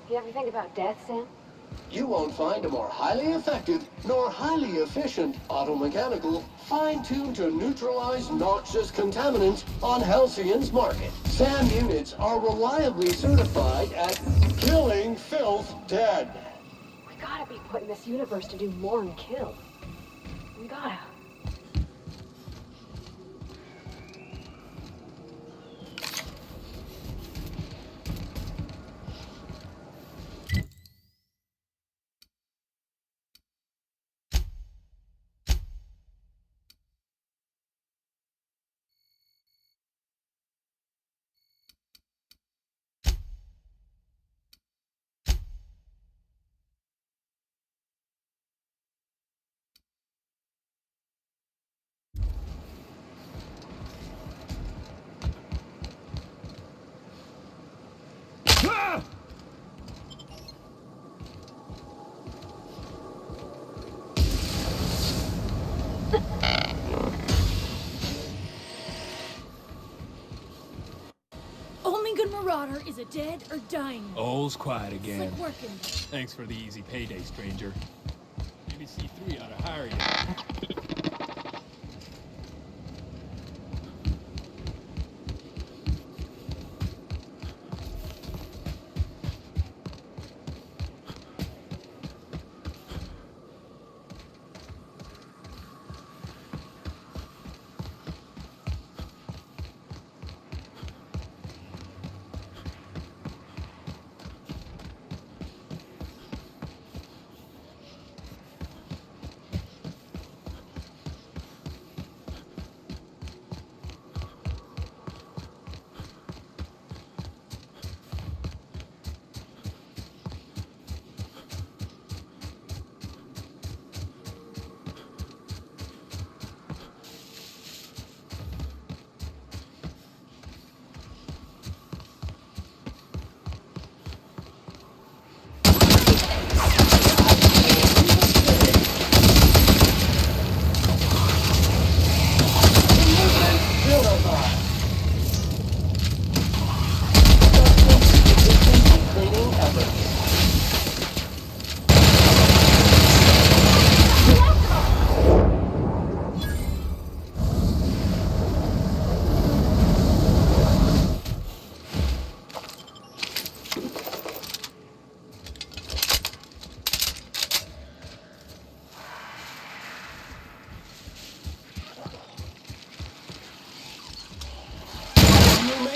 You ever think about death, Sam? You won't find a more highly effective nor highly efficient automechanical fine-tuned to neutralize noxious contaminants on Halcyon's market. SAM units are reliably certified at killing filth dead. We gotta be put in this universe to do more than kill. We gotta. Only good marauder is a dead or dying. All's quiet again. It's like working. Thanks for the easy payday, stranger. Maybe C3 ought to hire you.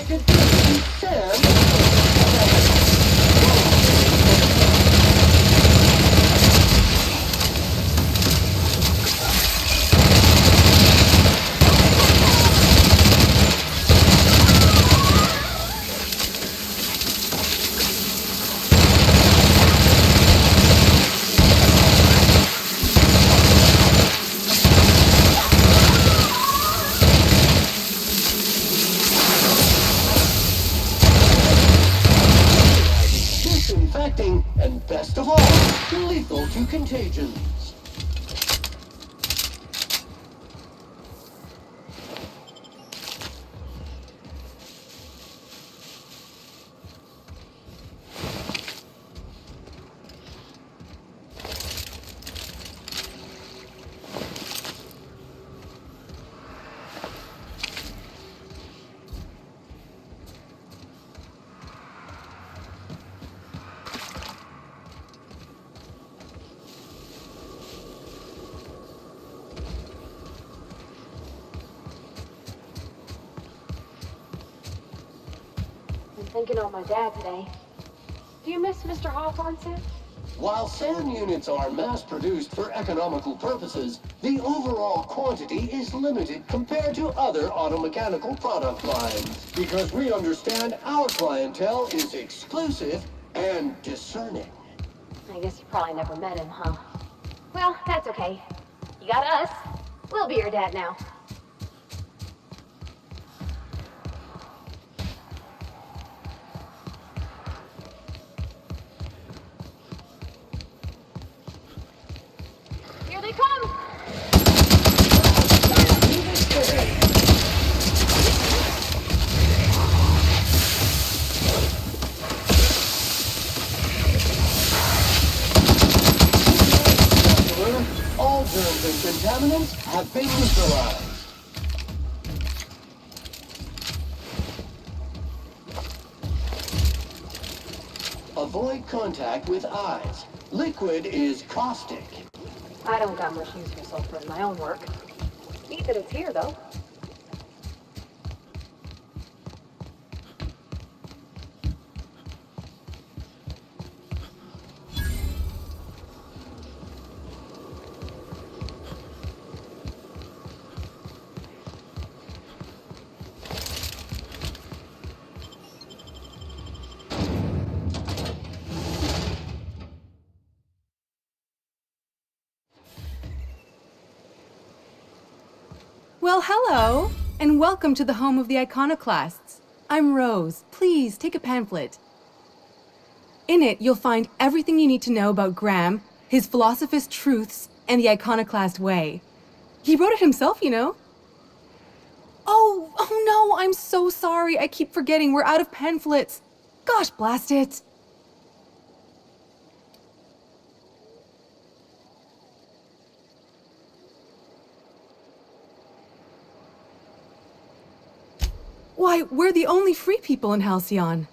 make a deal, Sam. Disinfecting, and best of all, lethal to contagions. I'm thinking on my dad today. Do you miss Mr. Hawthorne, Sam? While SAM units are mass-produced for economical purposes, the overall quantity is limited compared to other automechanical product lines, because we understand our clientele is exclusive and discerning. I guess you probably never met him, huh? Well, that's okay. You got us. We'll be your dad now. Here they come! All germs and contaminants have been neutralized. Avoid contact with eyes. Liquid is caustic. I don't got much use for sulfur in my own work. Neat that it's here, though. Well, hello, and welcome to the home of the iconoclasts. I'm Rose. Please take a pamphlet. In it, you'll find everything you need to know about Graham, his philosophist truths, and the iconoclast way. He wrote it himself, you know. Oh no, I'm so sorry. I keep forgetting we're out of pamphlets. Gosh, blast it. Why, we're the only free people in Halcyon.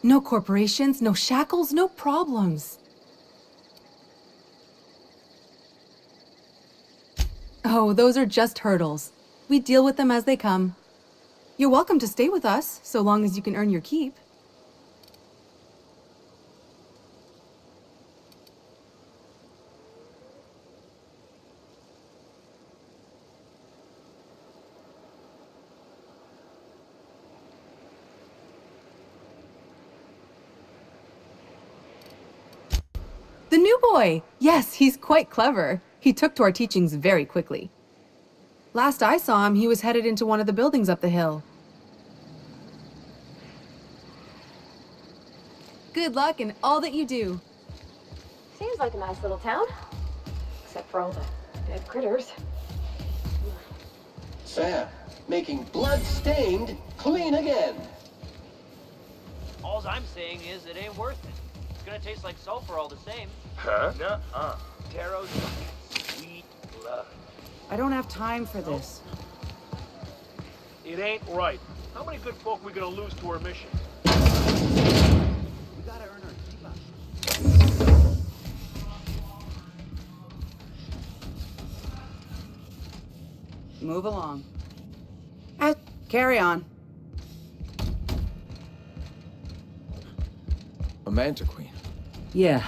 No corporations, no shackles, no problems. Oh, those are just hurdles. We deal with them as they come. You're welcome to stay with us, so long as you can earn your keep. The new boy! Yes, he's quite clever. He took to our teachings very quickly. Last I saw him, he was headed into one of the buildings up the hill. Good luck in all that you do. Seems like a nice little town. Except for all the dead critters. Sam, making blood-stained clean again. All I'm saying is it ain't worth it. It's gonna taste like sulfur all the same. Huh? Nuh-uh. Taro's sweet blood. I don't have time for this. It ain't right. How many good folk we gonna lose to our mission? We gotta earn our keep up. Move along. Carry on. A manta queen. Yeah.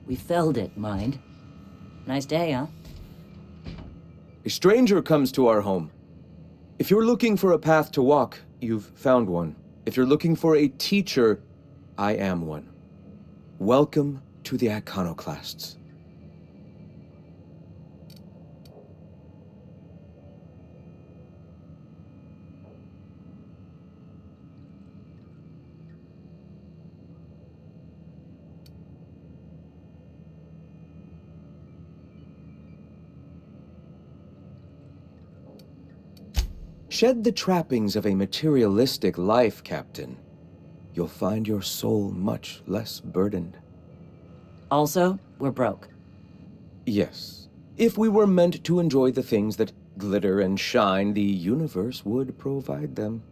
We felled it, mind. Nice day, huh? A stranger comes to our home. If you're looking for a path to walk, you've found one. If you're looking for a teacher, I am one. Welcome to the Iconoclasts. Shed the trappings of a materialistic life, Captain. You'll find your soul much less burdened. Also, we're broke. Yes. If we were meant to enjoy the things that glitter and shine, the universe would provide them.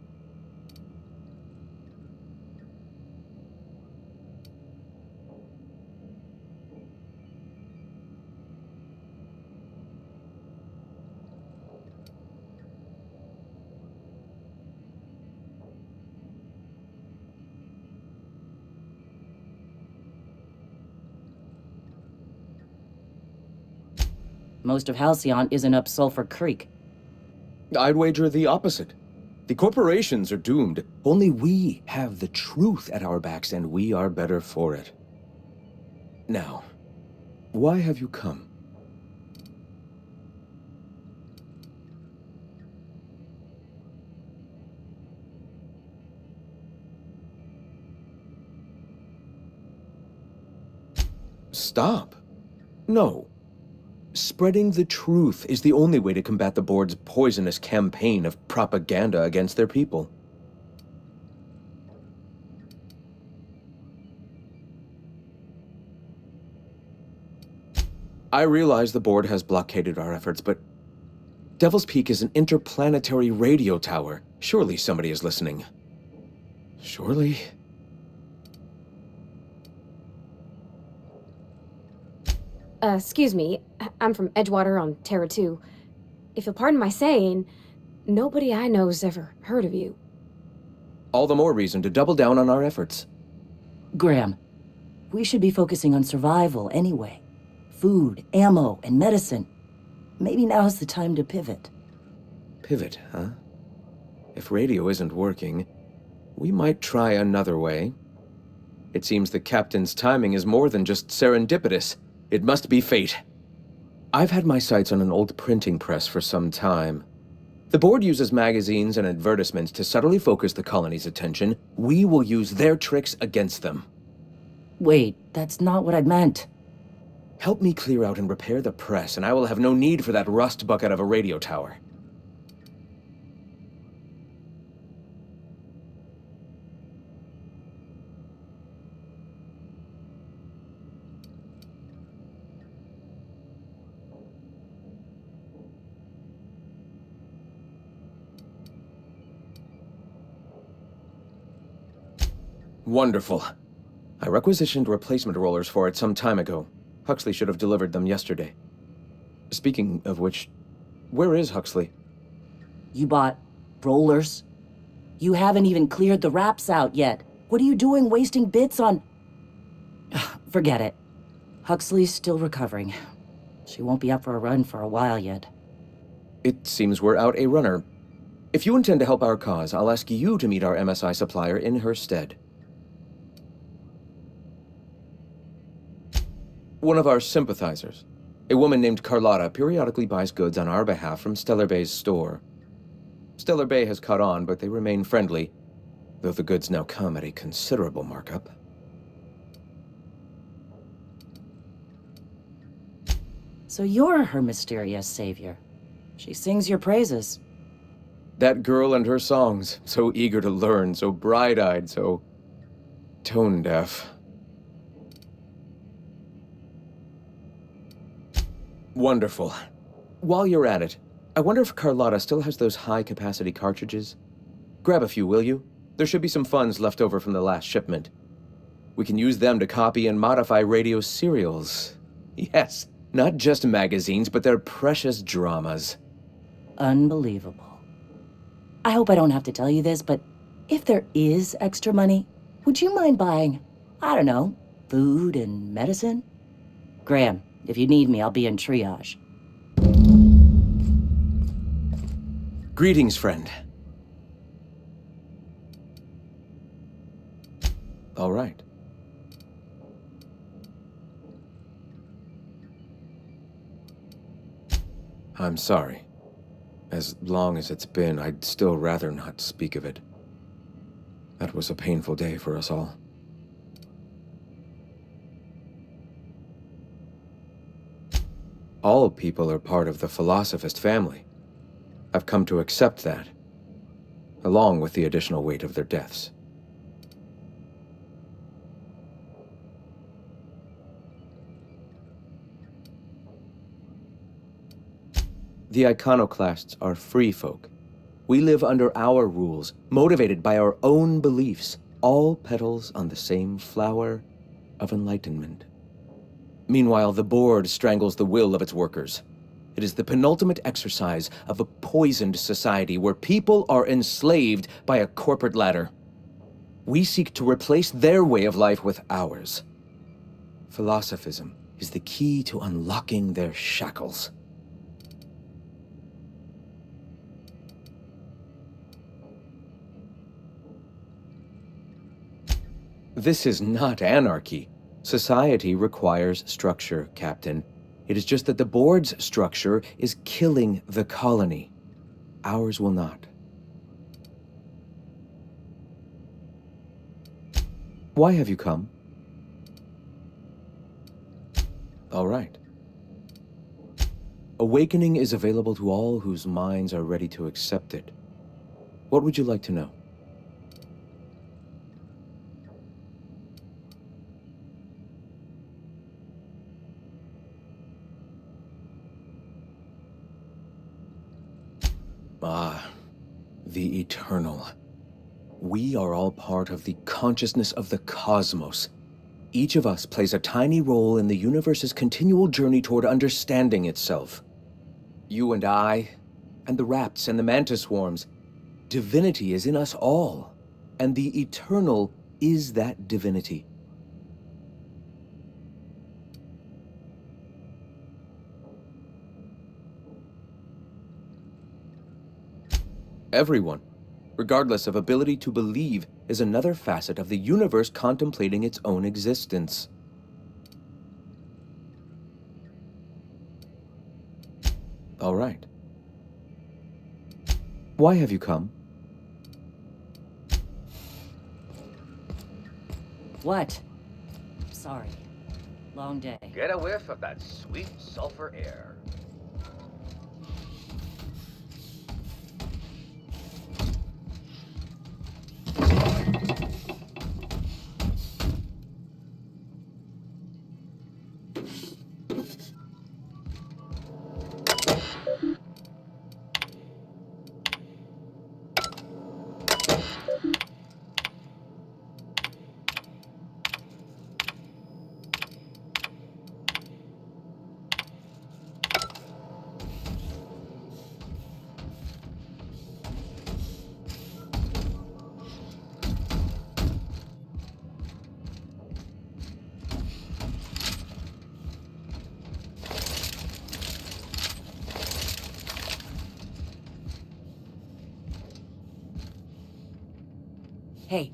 Most of Halcyon isn't up Sulphur Creek. I'd wager the opposite. The corporations are doomed. Only we have the truth at our backs, and we are better for it. Now, why have you come? Stop. No. Spreading the truth is the only way to combat the board's poisonous campaign of propaganda against their people. I realize the board has blockaded our efforts, but Devil's Peak is an interplanetary radio tower. Surely somebody is listening. Surely? Excuse me. I'm from Edgewater on Terra 2. If you'll pardon my saying, nobody I know's ever heard of you. All the more reason to double down on our efforts. Graham, we should be focusing on survival anyway. Food, ammo, and medicine. Maybe now's the time to pivot. Pivot, huh? If radio isn't working, we might try another way. It seems the captain's timing is more than just serendipitous. It must be fate. I've had my sights on an old printing press for some time. The board uses magazines and advertisements to subtly focus the colony's attention. We will use their tricks against them. Wait, that's not what I meant. Help me clear out and repair the press, and I will have no need for that rust bucket of a radio tower. Wonderful. I requisitioned replacement rollers for it some time ago. Huxley should have delivered them yesterday. Speaking of which, where is Huxley? You bought rollers? You haven't even cleared the wraps out yet. What are you doing wasting bits on... Forget it. Huxley's still recovering. She won't be up for a run for a while yet. It seems we're out a runner. If you intend to help our cause, I'll ask you to meet our MSI supplier in her stead. One of our sympathizers, a woman named Carlotta, periodically buys goods on our behalf from Stellar Bay's store. Stellar Bay has caught on, but they remain friendly, though the goods now come at a considerable markup. So you're her mysterious savior. She sings your praises. That girl and her songs, so eager to learn, so bright-eyed, so tone-deaf. Wonderful. While you're at it, I wonder if Carlotta still has those high-capacity cartridges? Grab a few, will you? There should be some funds left over from the last shipment. We can use them to copy and modify radio serials. Yes, not just magazines, but their precious dramas. Unbelievable. I hope I don't have to tell you this, but if there is extra money, would you mind buying I don't know, food and medicine? Graham, if you need me, I'll be in triage. Greetings, friend. All right. I'm sorry. As long as it's been, I'd still rather not speak of it. That was a painful day for us all. All people are part of the Philosophist family. I've come to accept that, along with the additional weight of their deaths. The iconoclasts are free folk. We live under our rules, motivated by our own beliefs, all petals on the same flower of enlightenment. Meanwhile, the board strangles the will of its workers. It is the penultimate exercise of a poisoned society where people are enslaved by a corporate ladder. We seek to replace their way of life with ours. Philosophism is the key to unlocking their shackles. This is not anarchy. Society requires structure, Captain. It is just that the board's structure is killing the colony. Ours will not. Why have you come? All right. Awakening is available to all whose minds are ready to accept it. What would you like to know? Ah, the eternal. We are all part of the consciousness of the cosmos. Each of us plays a tiny role in the universe's continual journey toward understanding itself. You and I, and the rats and the mantis swarms. Divinity is in us all, and the eternal is that divinity. Everyone, regardless of ability to believe, is another facet of the universe contemplating its own existence. All right. Why have you come? What? Sorry. Long day. Get a whiff of that sweet sulfur air. Hey.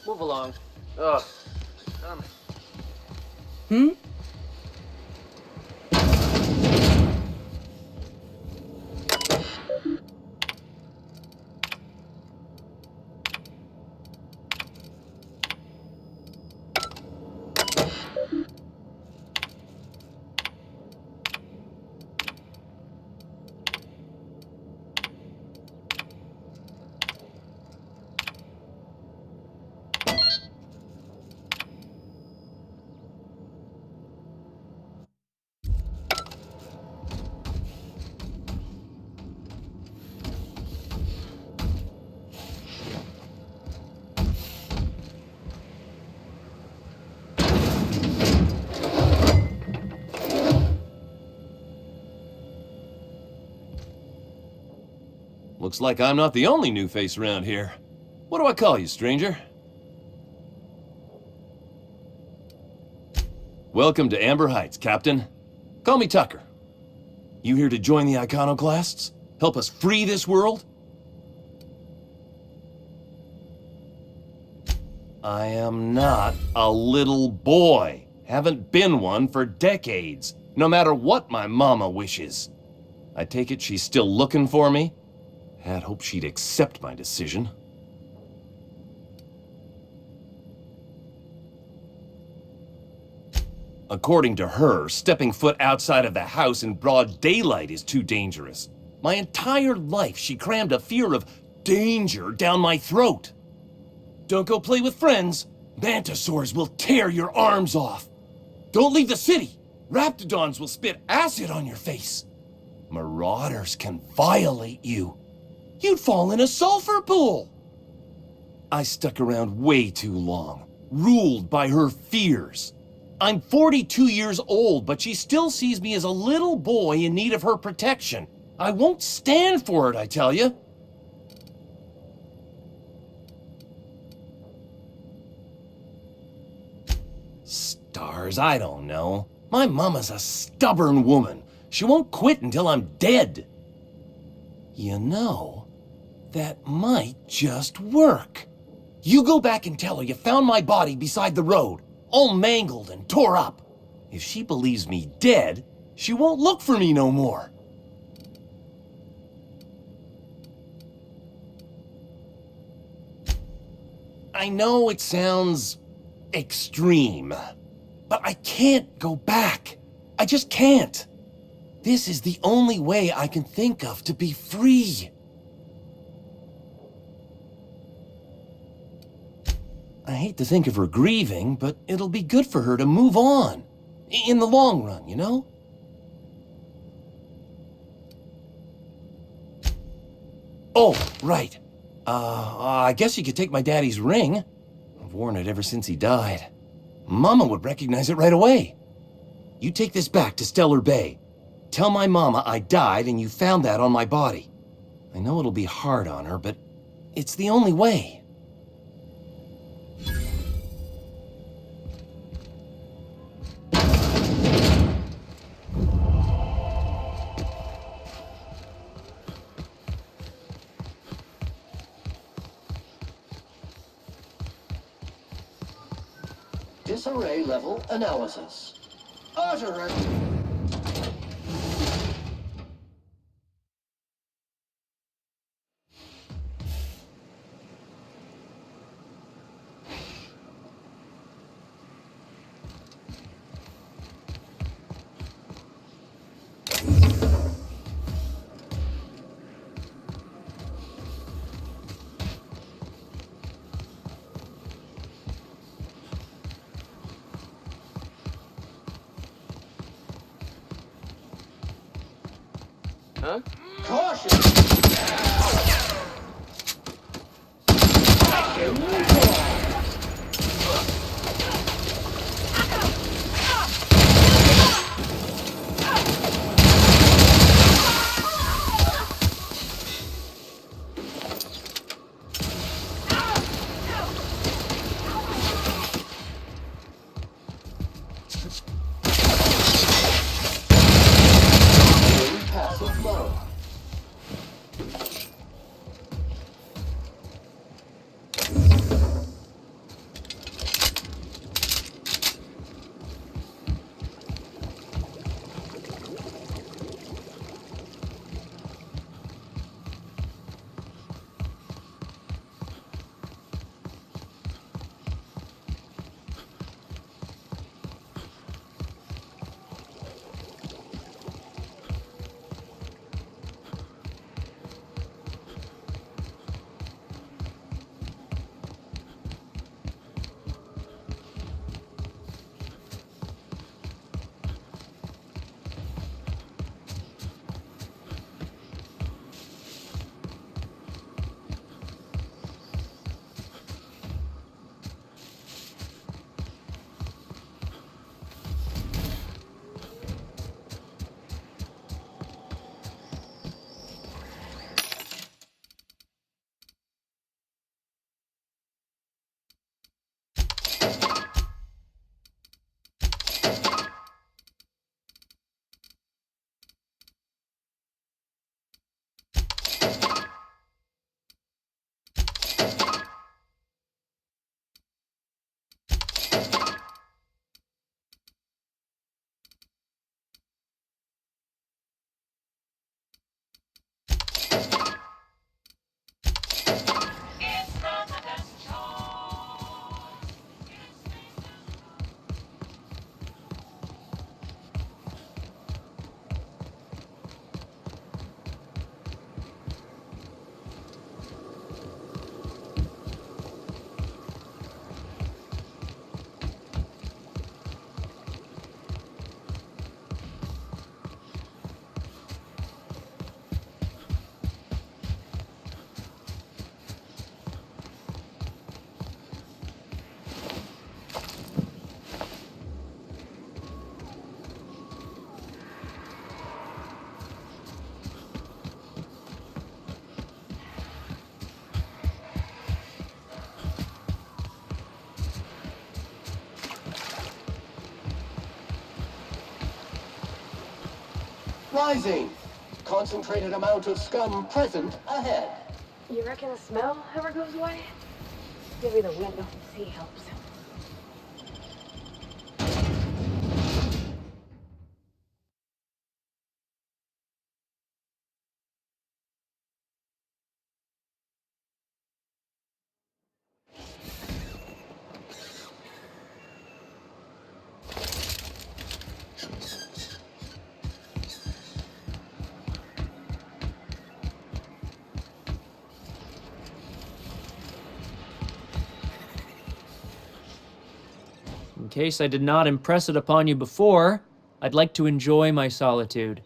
Move along. Ugh. Hmm? Looks like I'm not the only new face around here. What do I call you, stranger? Welcome to Amber Heights, Captain. Call me Tucker. You here to join the iconoclasts? Help us free this world? I am not a little boy. Haven't been one for decades, no matter what my mama wishes. I take it she's still looking for me? Had hoped she'd accept my decision. According to her, stepping foot outside of the house in broad daylight is too dangerous. My entire life, she crammed a fear of danger down my throat. Don't go play with friends. Mantisaurs will tear your arms off. Don't leave the city. Raptidons will spit acid on your face. Marauders can violate you. You'd fall in a sulfur pool. I stuck around way too long, ruled by her fears. I'm 42 years old, but she still sees me as a little boy in need of her protection. I won't stand for it, I tell you. Stars, I don't know. My mama's a stubborn woman. She won't quit until I'm dead. You know, that might just work. You go back and tell her you found my body beside the road, all mangled and tore up. If she believes me dead, she won't look for me no more. I know it sounds extreme, but I can't go back. I just can't. This is the only way I can think of to be free. I hate to think of her grieving, but it'll be good for her to move on. In the long run, you know? Oh, right. I guess you could take my daddy's ring. I've worn it ever since he died. Mama would recognize it right away. You take this back to Stellar Bay. Tell my mama I died and you found that on my body. I know it'll be hard on her, but it's the only way. Disarray level analysis. Utterance. Huh? Caution! Passive mode. rising. Concentrated amount of scum present ahead. You reckon the smell ever goes away? Maybe the wind off the sea helps. In case I did not impress it upon you before, I'd like to enjoy my solitude.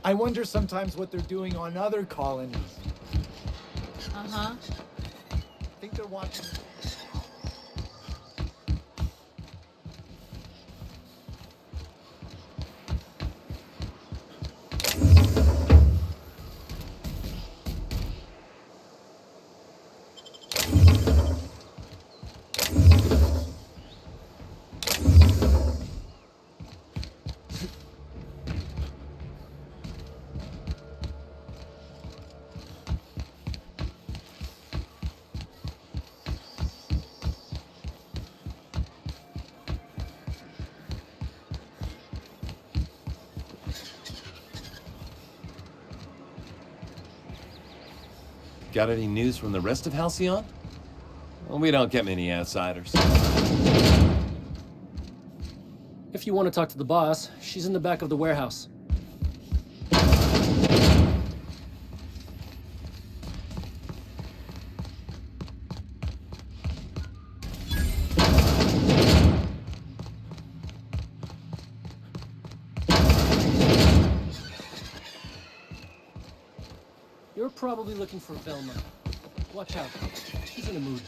I wonder sometimes what they're doing on other colonies. Uh-huh. I think they're watching. Got any news from the rest of Halcyon? Well, we don't get many outsiders. If you want to talk to the boss, she's in the back of the warehouse. You're probably looking for Velma. Watch out. She's in a mood.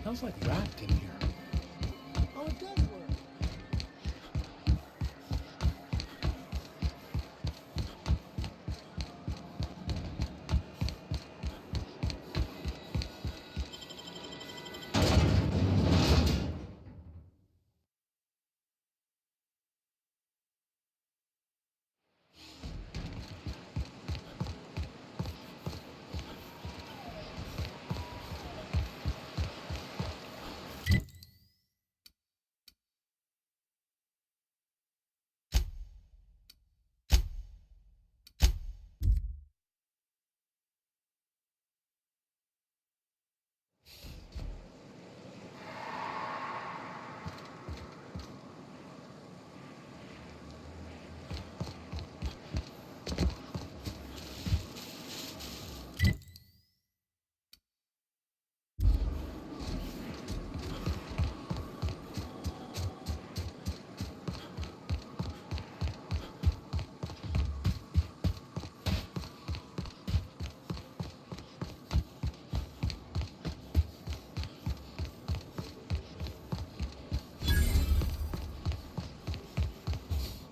Smells like rat in here. Oh, it does work.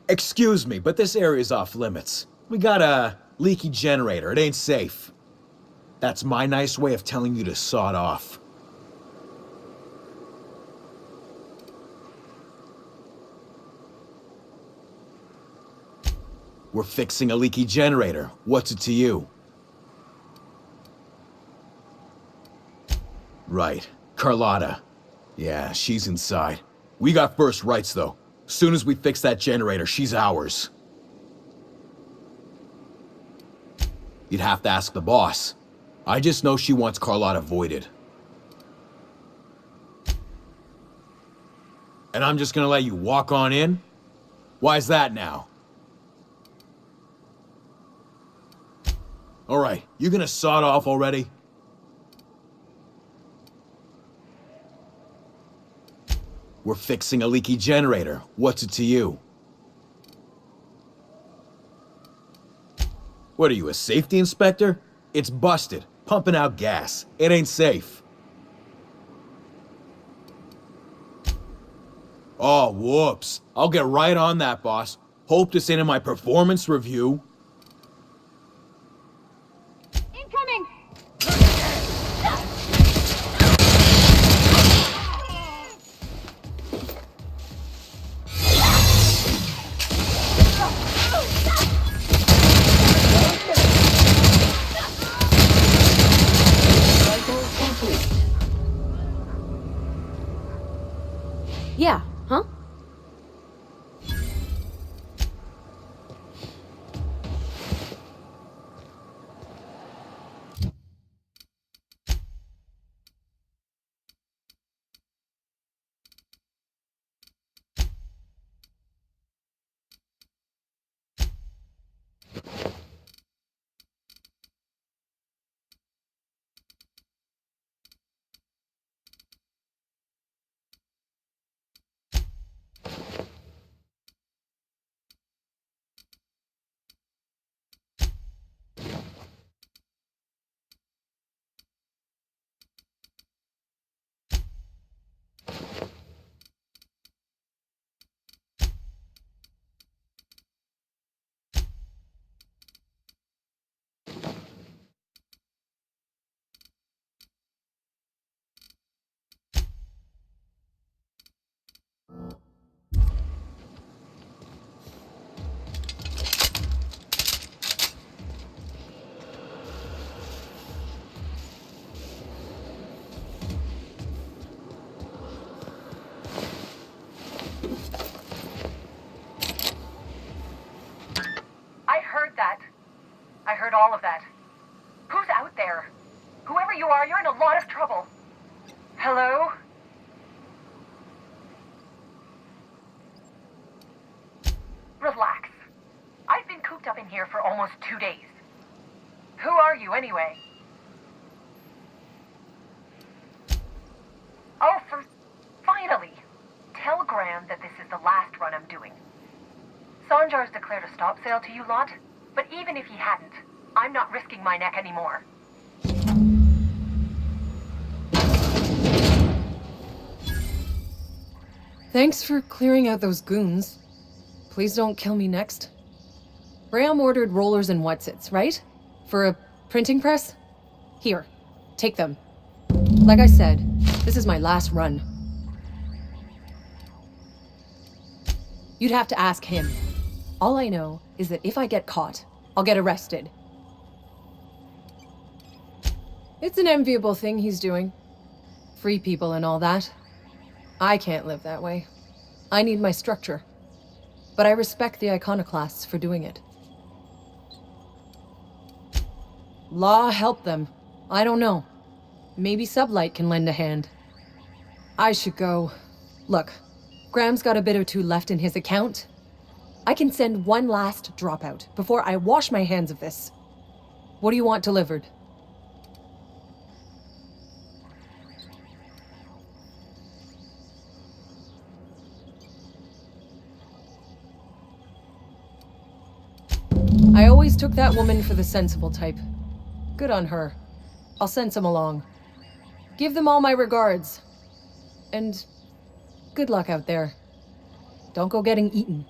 Excuse me, but this area's off limits. We got a leaky generator. It ain't safe. That's my nice way of telling you to sod off. We're fixing a leaky generator. What's it to you? Right. Carlotta. Yeah, she's inside. We got first rights, though. Soon as we fix that generator, she's ours. You'd have to ask the boss. I just know she wants Carlotta voided. And I'm just gonna let you walk on in? Why's that now? Alright, you gonna sod off already? We're fixing a leaky generator. What's it to you? What are you, a safety inspector? It's busted, pumping out gas. It ain't safe. Oh, whoops. I'll get right on that, boss. Hope to say in my performance review. Incoming! Yeah, huh? I heard that. I heard all of that. Who's out there? Whoever you are, you're in a lot of trouble. Hello? Relax. I've been cooped up in here for almost 2 days. Who are you, anyway? Oh, finally! Tell Graham that this is the last run I'm doing. Sanjar's declared a stop sale to you lot, but even if he hadn't, I'm not risking my neck anymore. Thanks for clearing out those goons. Please don't kill me next. Graham ordered rollers and whatsits, right? For a printing press? Here, take them. Like I said, this is my last run. You'd have to ask him. All I know is that if I get caught, I'll get arrested. It's an enviable thing he's doing. Free people and all that. I can't live that way. I need my structure. But I respect the iconoclasts for doing it. Law help them. I don't know. Maybe Sublight can lend a hand. I should go. Look, Graham's got a bit or two left in his account. I can send one last dropout before I wash my hands of this. What do you want delivered? I always took that woman for the sensible type. Good on her. I'll send some along. Give them all my regards. And good luck out there. Don't go getting eaten.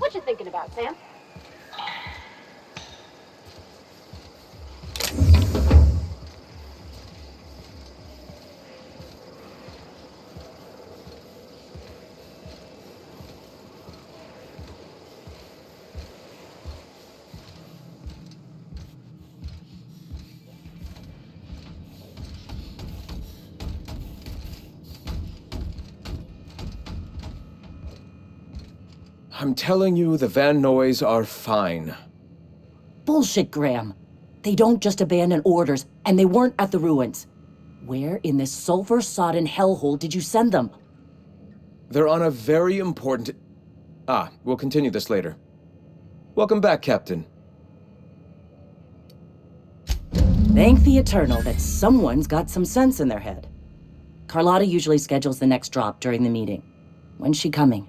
What you thinking about, Sam? I'm telling you, the Van Noys are fine. Bullshit, Graham. They don't just abandon orders, and they weren't at the ruins. Where in this sulfur-sodden hellhole did you send them? They're on a very important... we'll continue this later. Welcome back, Captain. Thank the Eternal that someone's got some sense in their head. Carlotta usually schedules the next drop during the meeting. When's she coming?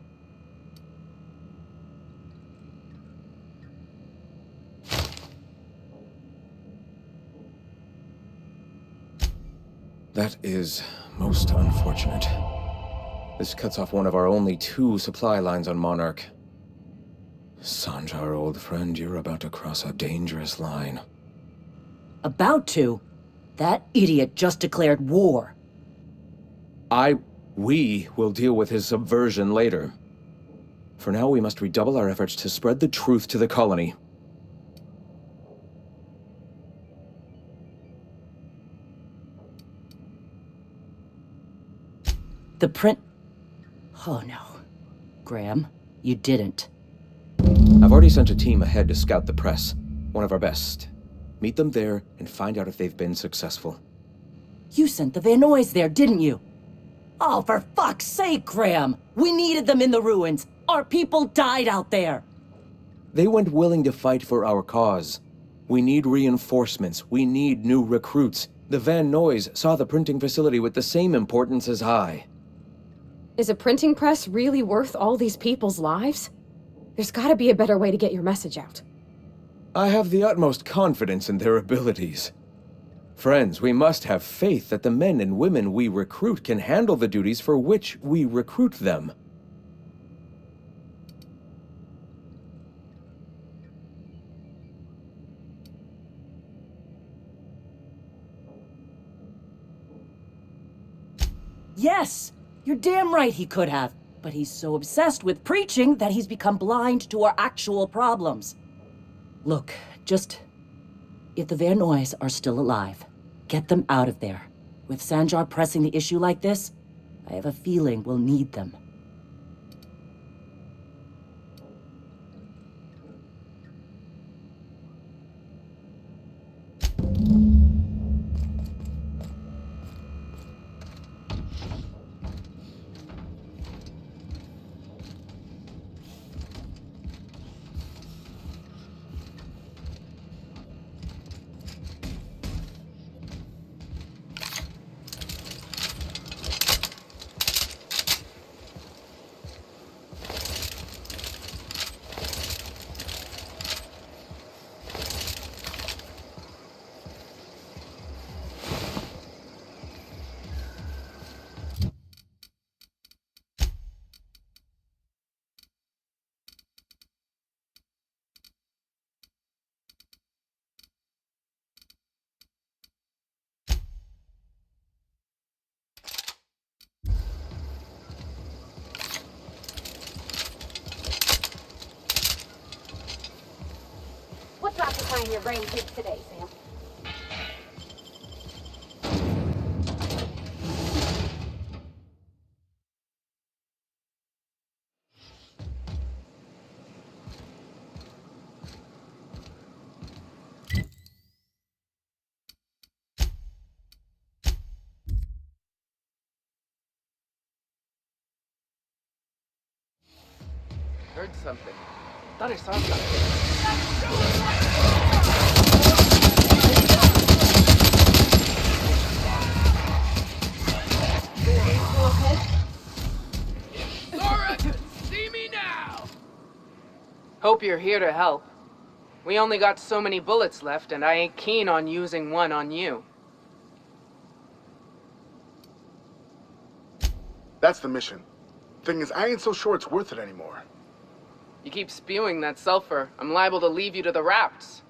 That is most unfortunate. This cuts off one of our only 2 supply lines on Monarch. Sanjar, old friend, you're about to cross a dangerous line. About to? That idiot just declared war. We will deal with his subversion later. For now, we must redouble our efforts to spread the truth to the colony. The print... Oh no. Graham, you didn't. I've already sent a team ahead to scout the press. One of our best. Meet them there and find out if they've been successful. You sent the Van Noys there, didn't you? Oh, for fuck's sake, Graham! We needed them in the ruins! Our people died out there! They went willing to fight for our cause. We need reinforcements. We need new recruits. The Van Noys saw the printing facility with the same importance as I. Is a printing press really worth all these people's lives? There's gotta be a better way to get your message out. I have the utmost confidence in their abilities. Friends, we must have faith that the men and women we recruit can handle the duties for which we recruit them. Yes! You're damn right he could have. But he's so obsessed with preaching that he's become blind to our actual problems. Look, if the Van Noys are still alive, get them out of there. With Sanjar pressing the issue like this, I have a feeling we'll need them. What's occupying your brain today, Sam? Heard something. Thought I saw something. See me now! Hope you're here to help. We only got so many bullets left, and I ain't keen on using one on you. That's the mission. Thing is, I ain't so sure it's worth it anymore. You keep spewing that sulfur, I'm liable to leave you to the rafts.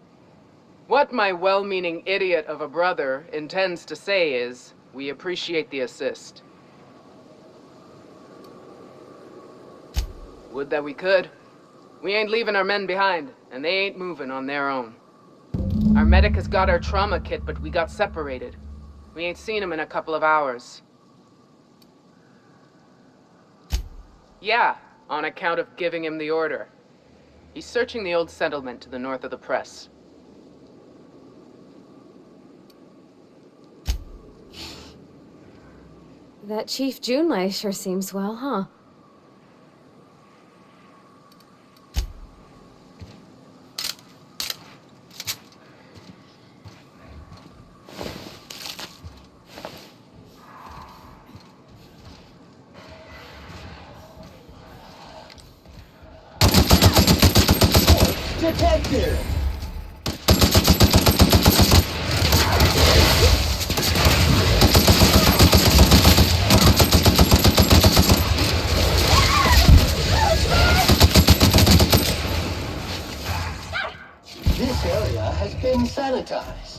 What my well-meaning idiot of a brother intends to say is, we appreciate the assist. Would that we could. We ain't leaving our men behind, and they ain't moving on their own. Our medic has got our trauma kit, but we got separated. We ain't seen him in a couple of hours. Yeah, on account of giving him the order. He's searching the old settlement to the north of the press. That Chief Junlei sure seems well, huh? Detective! This area has been sanitized.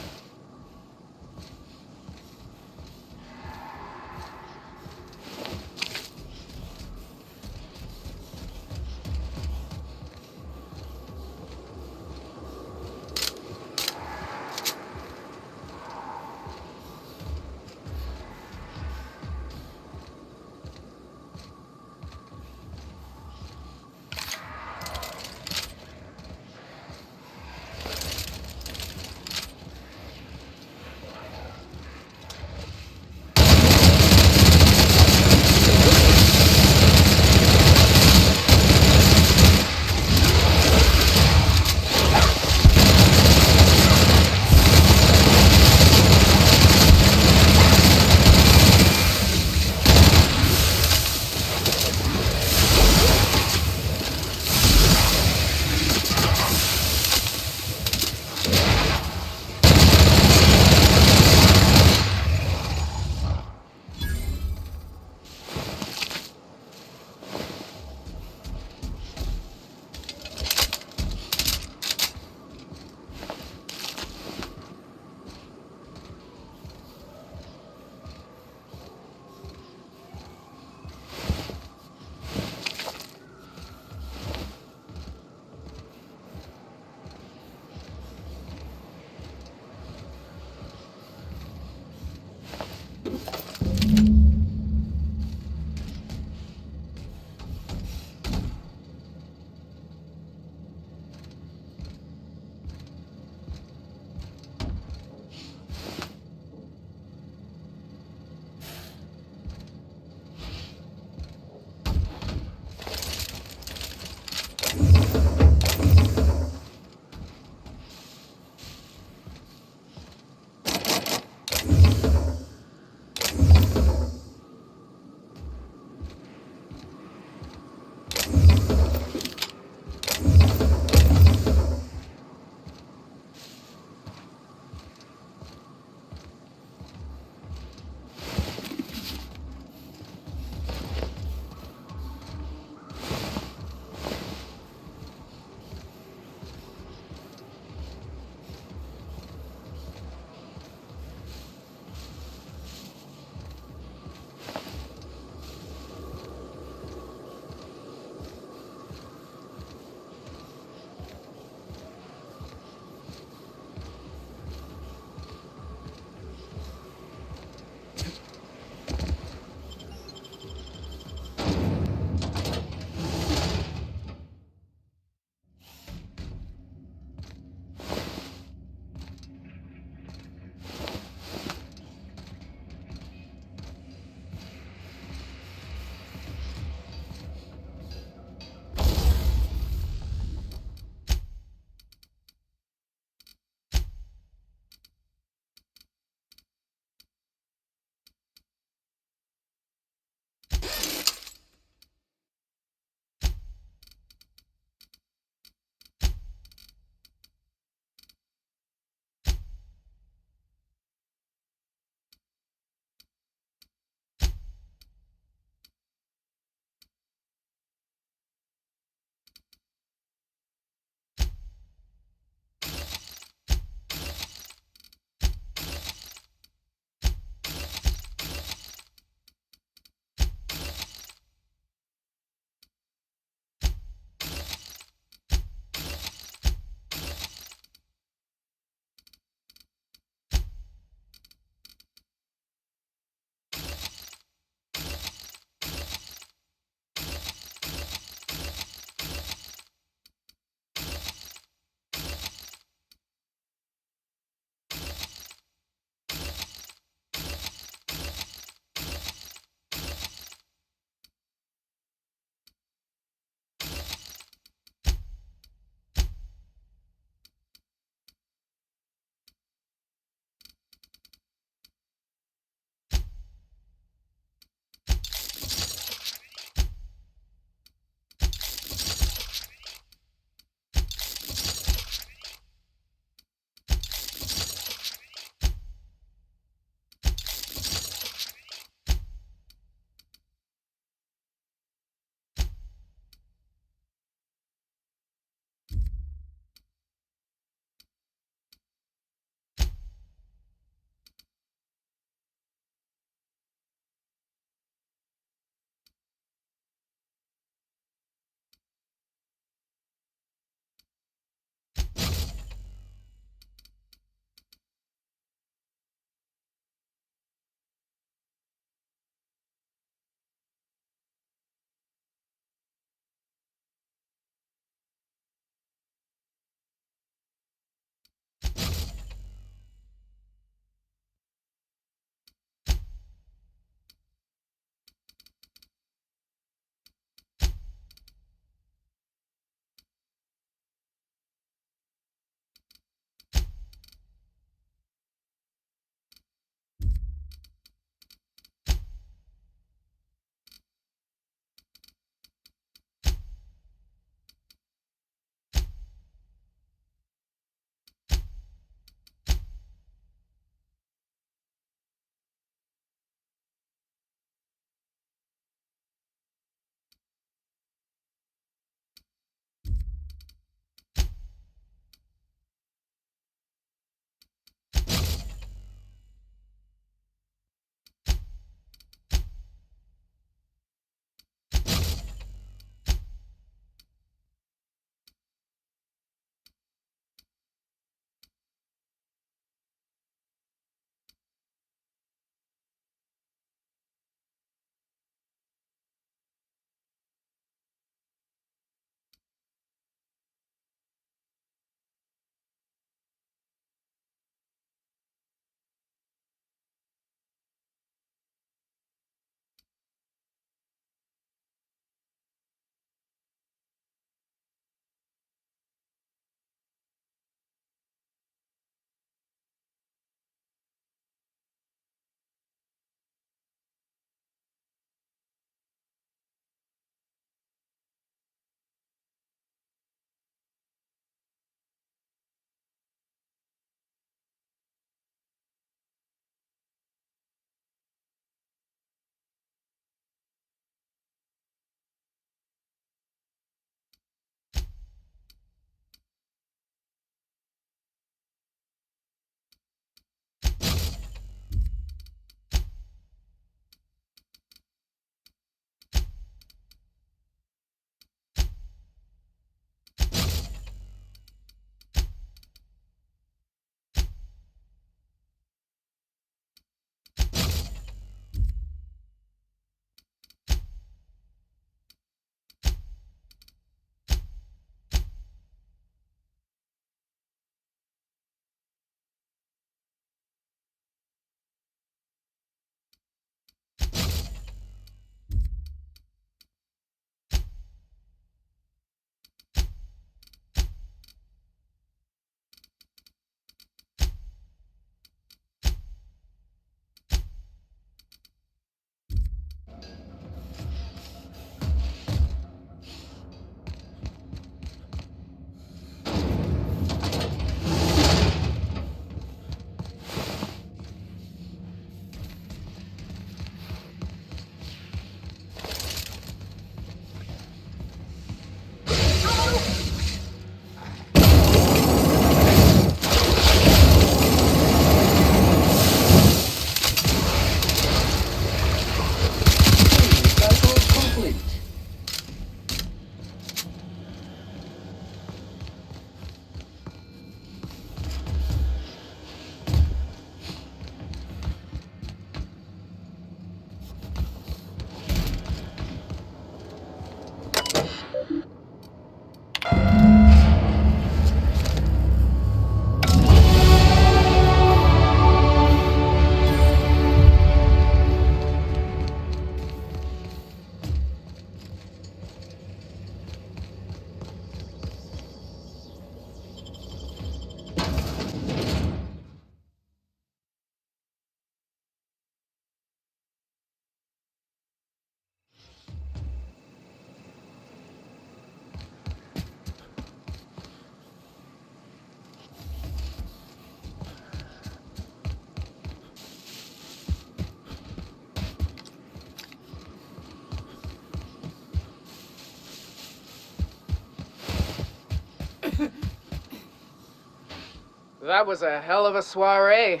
That was a hell of a soiree.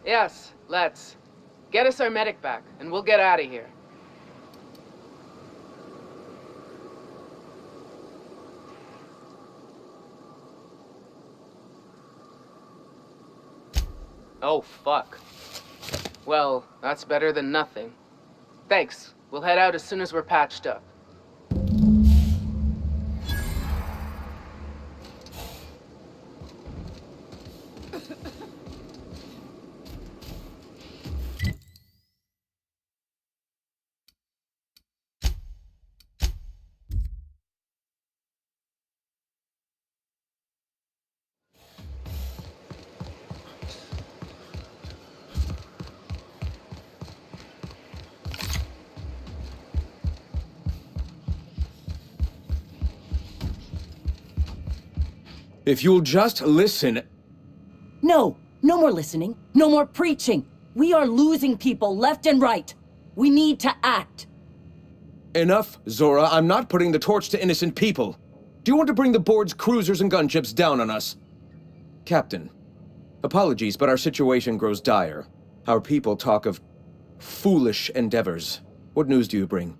Yes, let's. Get us our medic back, and we'll get out of here. Oh, fuck. Well, that's better than nothing. Thanks. We'll head out as soon as we're patched up. If you'll just listen... No, no more listening. No more preaching. We are losing people left and right. We need to act. Enough, Zora. I'm not putting the torch to innocent people. Do you want to bring the board's cruisers and gunships down on us? Captain, apologies, but our situation grows dire. Our people talk of foolish endeavors. What news do you bring?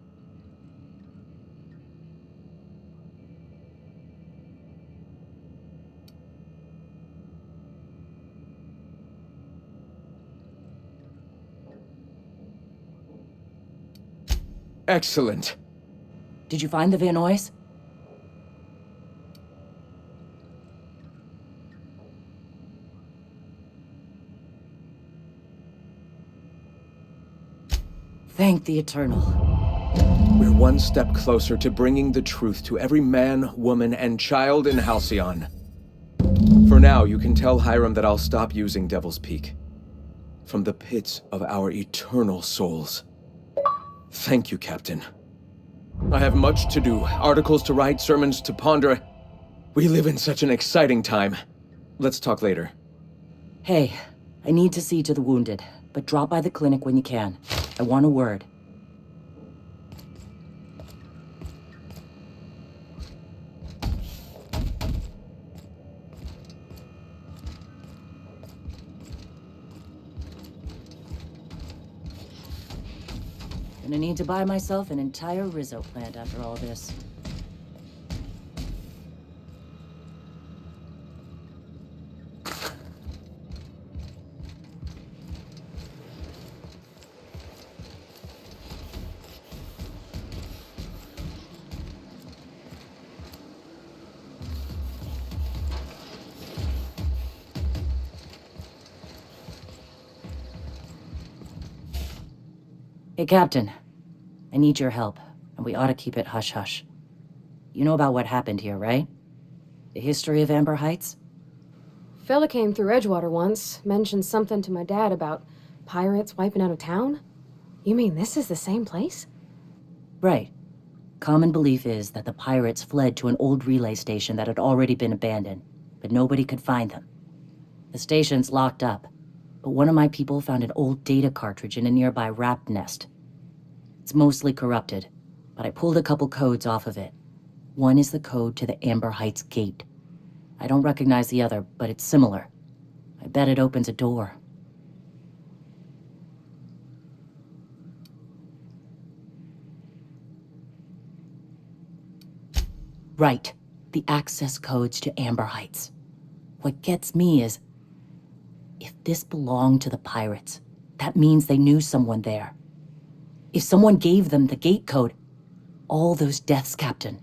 Excellent. Did you find the Vanoys? Thank the Eternal. We're one step closer to bringing the truth to every man, woman, and child in Halcyon. For now, you can tell Hiram that I'll stop using Devil's Peak. From the pits of our eternal souls. Thank you, Captain. I have much to do, articles to write, sermons to ponder. We live in such an exciting time. Let's talk later. Hey, I need to see to the wounded, but drop by the clinic when you can. I want a word. Gonna need to buy myself an entire Rizzo plant after all this. Hey, Captain. I need your help, and we ought to keep it hush-hush. You know about what happened here, right? The history of Amber Heights? Fella came through Edgewater once, mentioned something to my dad about pirates wiping out a town. You mean this is the same place? Right. Common belief is that the pirates fled to an old relay station that had already been abandoned, but nobody could find them. The station's locked up, but one of my people found an old data cartridge in a nearby rat nest. It's mostly corrupted, but I pulled a couple codes off of it. One is the code to the Amber Heights gate. I don't recognize the other, but it's similar. I bet it opens a door. Right. The access codes to Amber Heights. What gets me is, if this belonged to the pirates, that means they knew someone there. If someone gave them the gate code, all those deaths, Captain,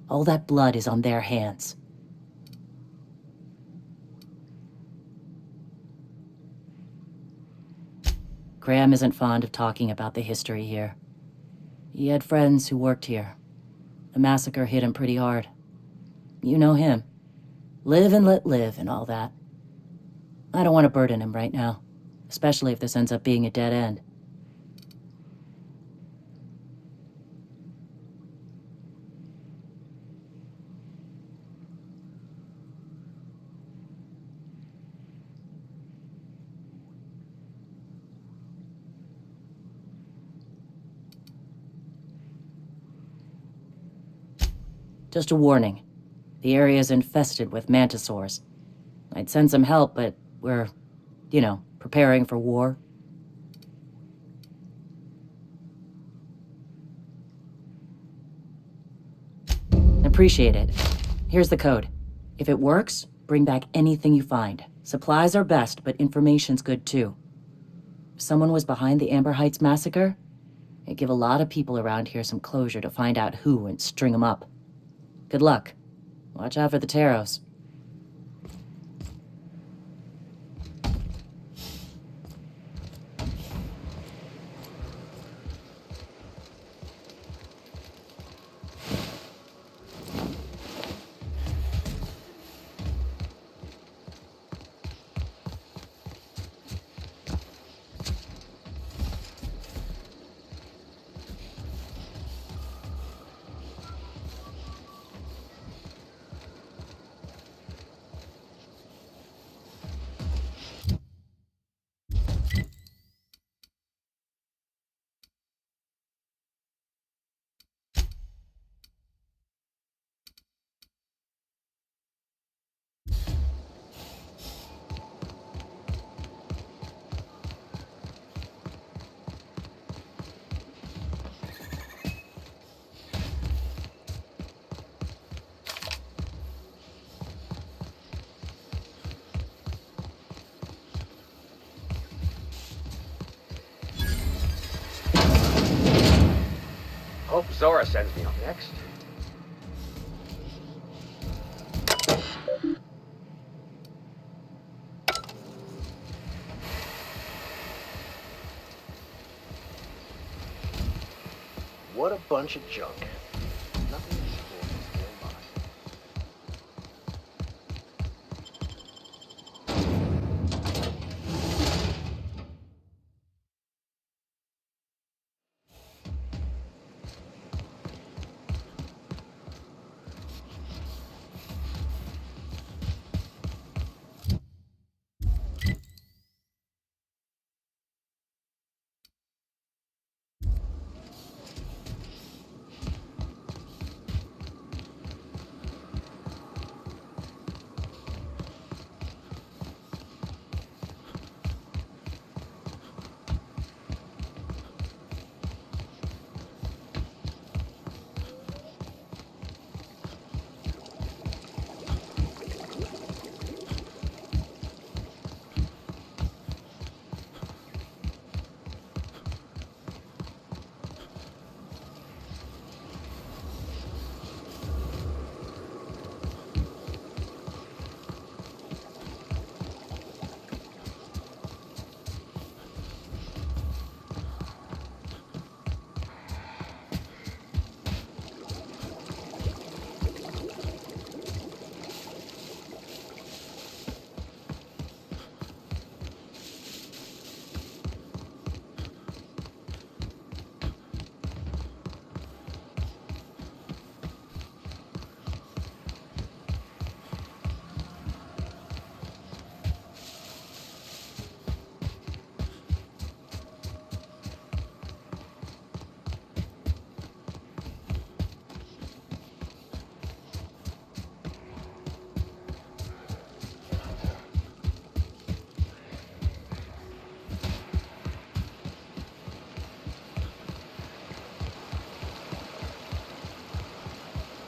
all that blood is on their hands. Graham isn't fond of talking about the history here. He had friends who worked here. The massacre hit him pretty hard. You know him. Live and let live and all that. I don't want to burden him right now, especially if this ends up being a dead end. Just a warning. The area's infested with mantisaurs. I'd send some help, but we're, preparing for war. Appreciate it. Here's the code. If it works, bring back anything you find. Supplies are best, but information's good too. If someone was behind the Amber Heights massacre, it'd give a lot of people around here some closure to find out who and string them up. Good luck. Watch out for the Taros. Hope Zora sends me up next. What a bunch of junk. Nothing useful in this world.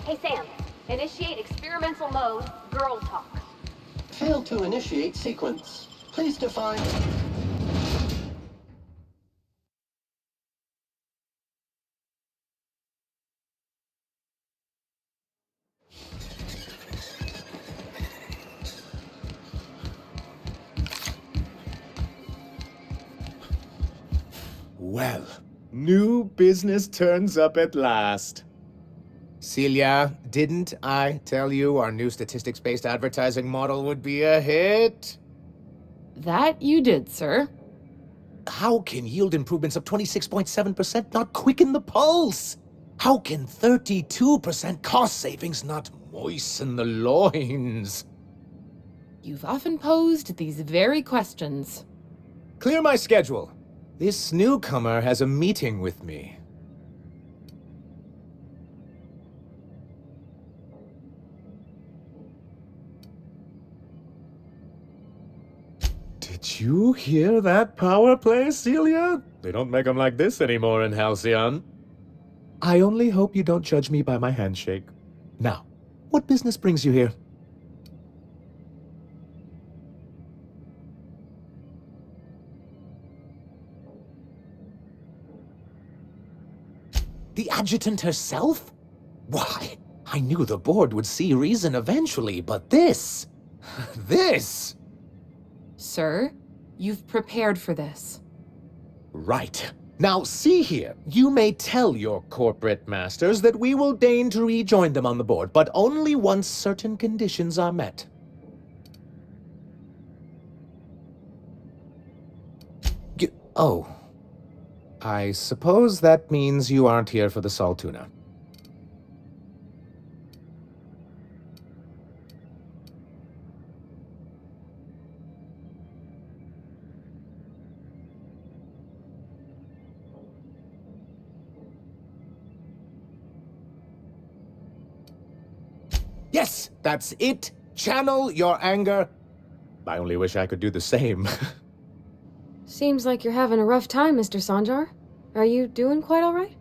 Hey, Sam. Initiate experimental mode, girl talk. Failed to initiate sequence. Please define... Well, new business turns up at last. Celia, didn't I tell you our new statistics-based advertising model would be a hit? That you did, sir. How can yield improvements of 26.7% not quicken the pulse? How can 32% cost savings not moisten the loins? You've often posed these very questions. Clear my schedule. This newcomer has a meeting with me. you hear that power play, Celia? They don't make them like this anymore in Halcyon. I only hope you don't judge me by my handshake. Now, what business brings you here? The adjutant herself? Why, I knew the board would see reason eventually, but this... this... Sir, you've prepared for this. Right. Now, see here. You may tell your corporate masters that we will deign to rejoin them on the board, but only once certain conditions are met. Oh. I suppose that means you aren't here for the Saltuna. Yes, that's it. Channel your anger. I only wish I could do the same. Seems like you're having a rough time, Mr. Sanjar. Are you doing quite all right?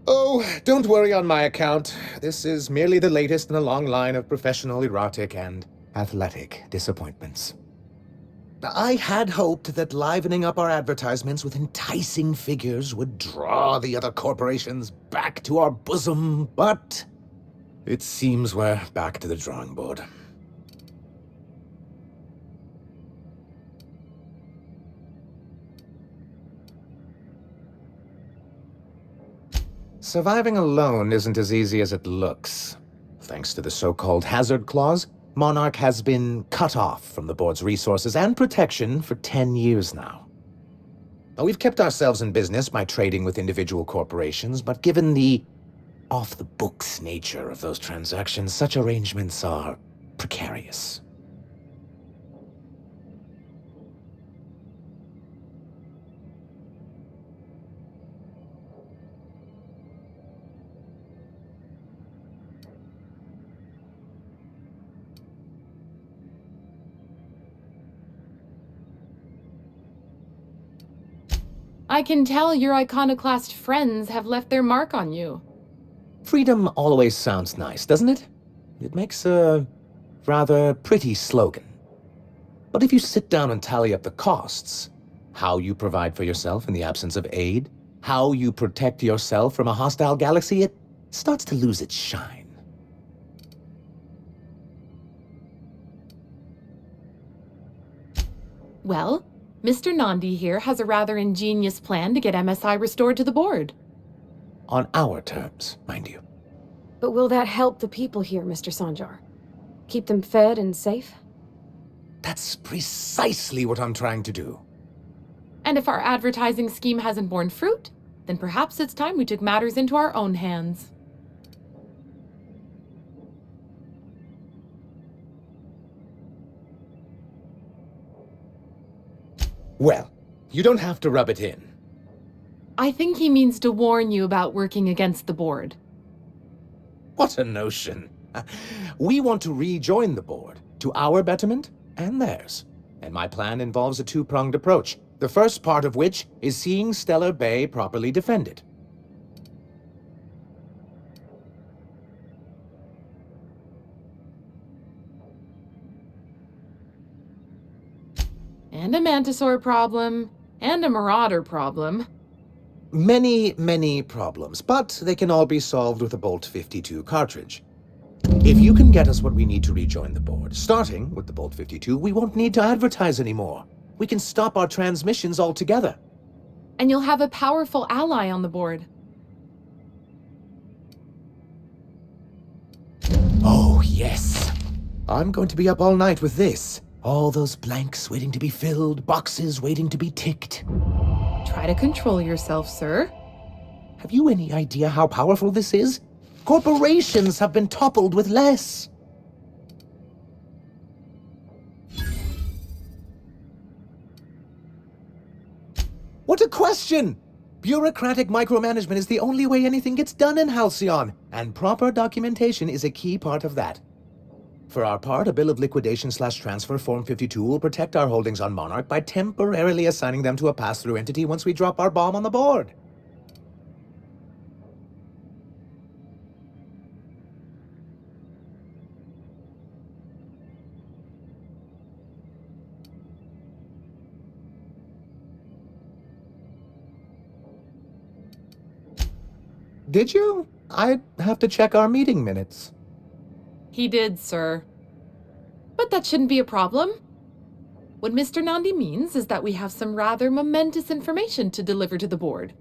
Oh, don't worry on my account. This is merely the latest in a long line of professional erotic and athletic disappointments. I had hoped that livening up our advertisements with enticing figures would draw the other corporations back to our bosom, but it seems we're back to the drawing board. Surviving alone isn't as easy as it looks. Thanks to the so-called hazard clause, Monarch has been cut off from the board's resources and protection for 10 years now. We've kept ourselves in business by trading with individual corporations, but given the off-the-books nature of those transactions, such arrangements are precarious. I can tell your iconoclast friends have left their mark on you. Freedom always sounds nice, doesn't it? It makes a rather pretty slogan. But if you sit down and tally up the costs, how you provide for yourself in the absence of aid, how you protect yourself from a hostile galaxy, it starts to lose its shine. Well, Mr. Nandi here has a rather ingenious plan to get MSI restored to the board. On our terms, mind you. But will that help the people here, Mr. Sanjar? Keep them fed and safe? That's precisely what I'm trying to do. And if our advertising scheme hasn't borne fruit, then perhaps it's time we took matters into our own hands. Well, you don't have to rub it in. I think he means to warn you about working against the board. What a notion. We want to rejoin the board, to our betterment and theirs. And my plan involves a two-pronged approach, the first part of which is seeing Stellar Bay properly defended. And a Mantisaur problem, and a Marauder problem. Many, many problems, but they can all be solved with a Bolt 52 cartridge. If you can get us what we need to rejoin the board, starting with the Bolt 52, we won't need to advertise anymore. We can stop our transmissions altogether. And you'll have a powerful ally on the board. Oh, yes. I'm going to be up all night with this. All those blanks waiting to be filled, boxes waiting to be ticked. Try to control yourself, sir. Have you any idea how powerful this is? Corporations have been toppled with less. What a question! Bureaucratic micromanagement is the only way anything gets done in Halcyon, and proper documentation is a key part of that. For our part, a bill of liquidation/transfer Form 52 will protect our holdings on Monarch by temporarily assigning them to a pass-through entity once we drop our bomb on the board. Did you? I'd have to check our meeting minutes. He did, sir. But that shouldn't be a problem. What Mr. Nandi means is that we have some rather momentous information to deliver to the board.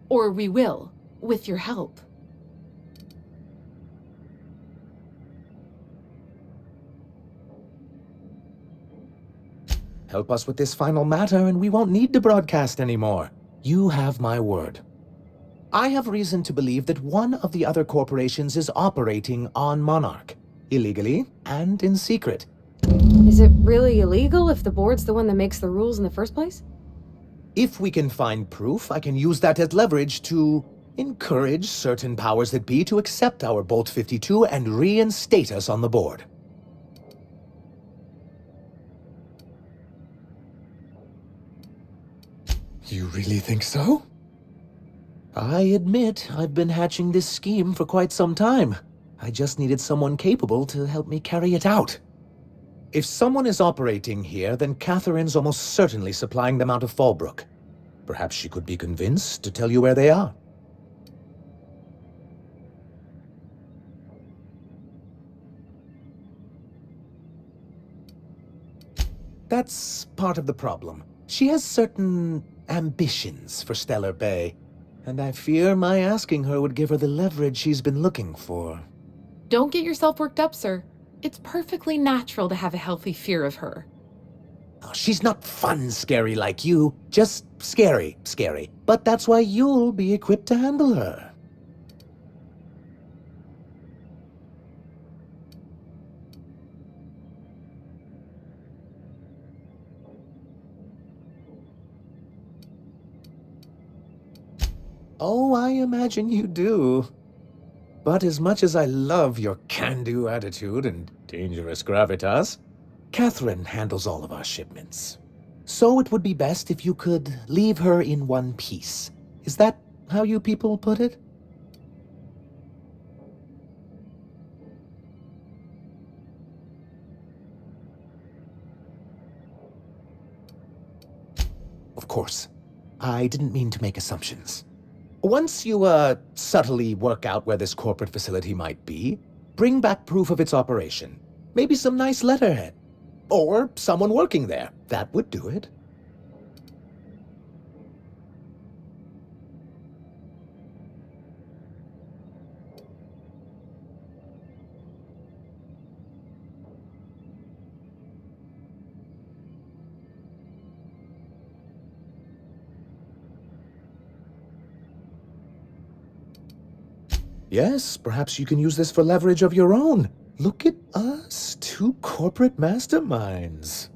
Or we will, with your help. Help us with this final matter and we won't need to broadcast anymore. You have my word. I have reason to believe that one of the other corporations is operating on Monarch, illegally and in secret. Is it really illegal if the board's the one that makes the rules in the first place? If we can find proof, I can use that as leverage to encourage certain powers that be to accept our Bolt 52 and reinstate us on the board. You really think so? I admit I've been hatching this scheme for quite some time. I just needed someone capable to help me carry it out. If someone is operating here, then Catherine's almost certainly supplying them out of Fallbrook. Perhaps she could be convinced to tell you where they are. That's part of the problem. She has certain ambitions for Stellar Bay, and I fear my asking her would give her the leverage she's been looking for. Don't get yourself worked up, sir. It's perfectly natural to have a healthy fear of her. Oh, she's not fun scary like you, just scary. But that's why you'll be equipped to handle her. Oh, I imagine you do. But as much as I love your can-do attitude and dangerous gravitas, Catherine handles all of our shipments. So it would be best if you could leave her in one piece. Is that how you people put it? Of course. I didn't mean to make assumptions. Once you, subtly work out where this corporate facility might be, bring back proof of its operation. Maybe some nice letterhead. Or someone working there. That would do it. Yes, perhaps you can use this for leverage of your own. Look at us, two corporate masterminds.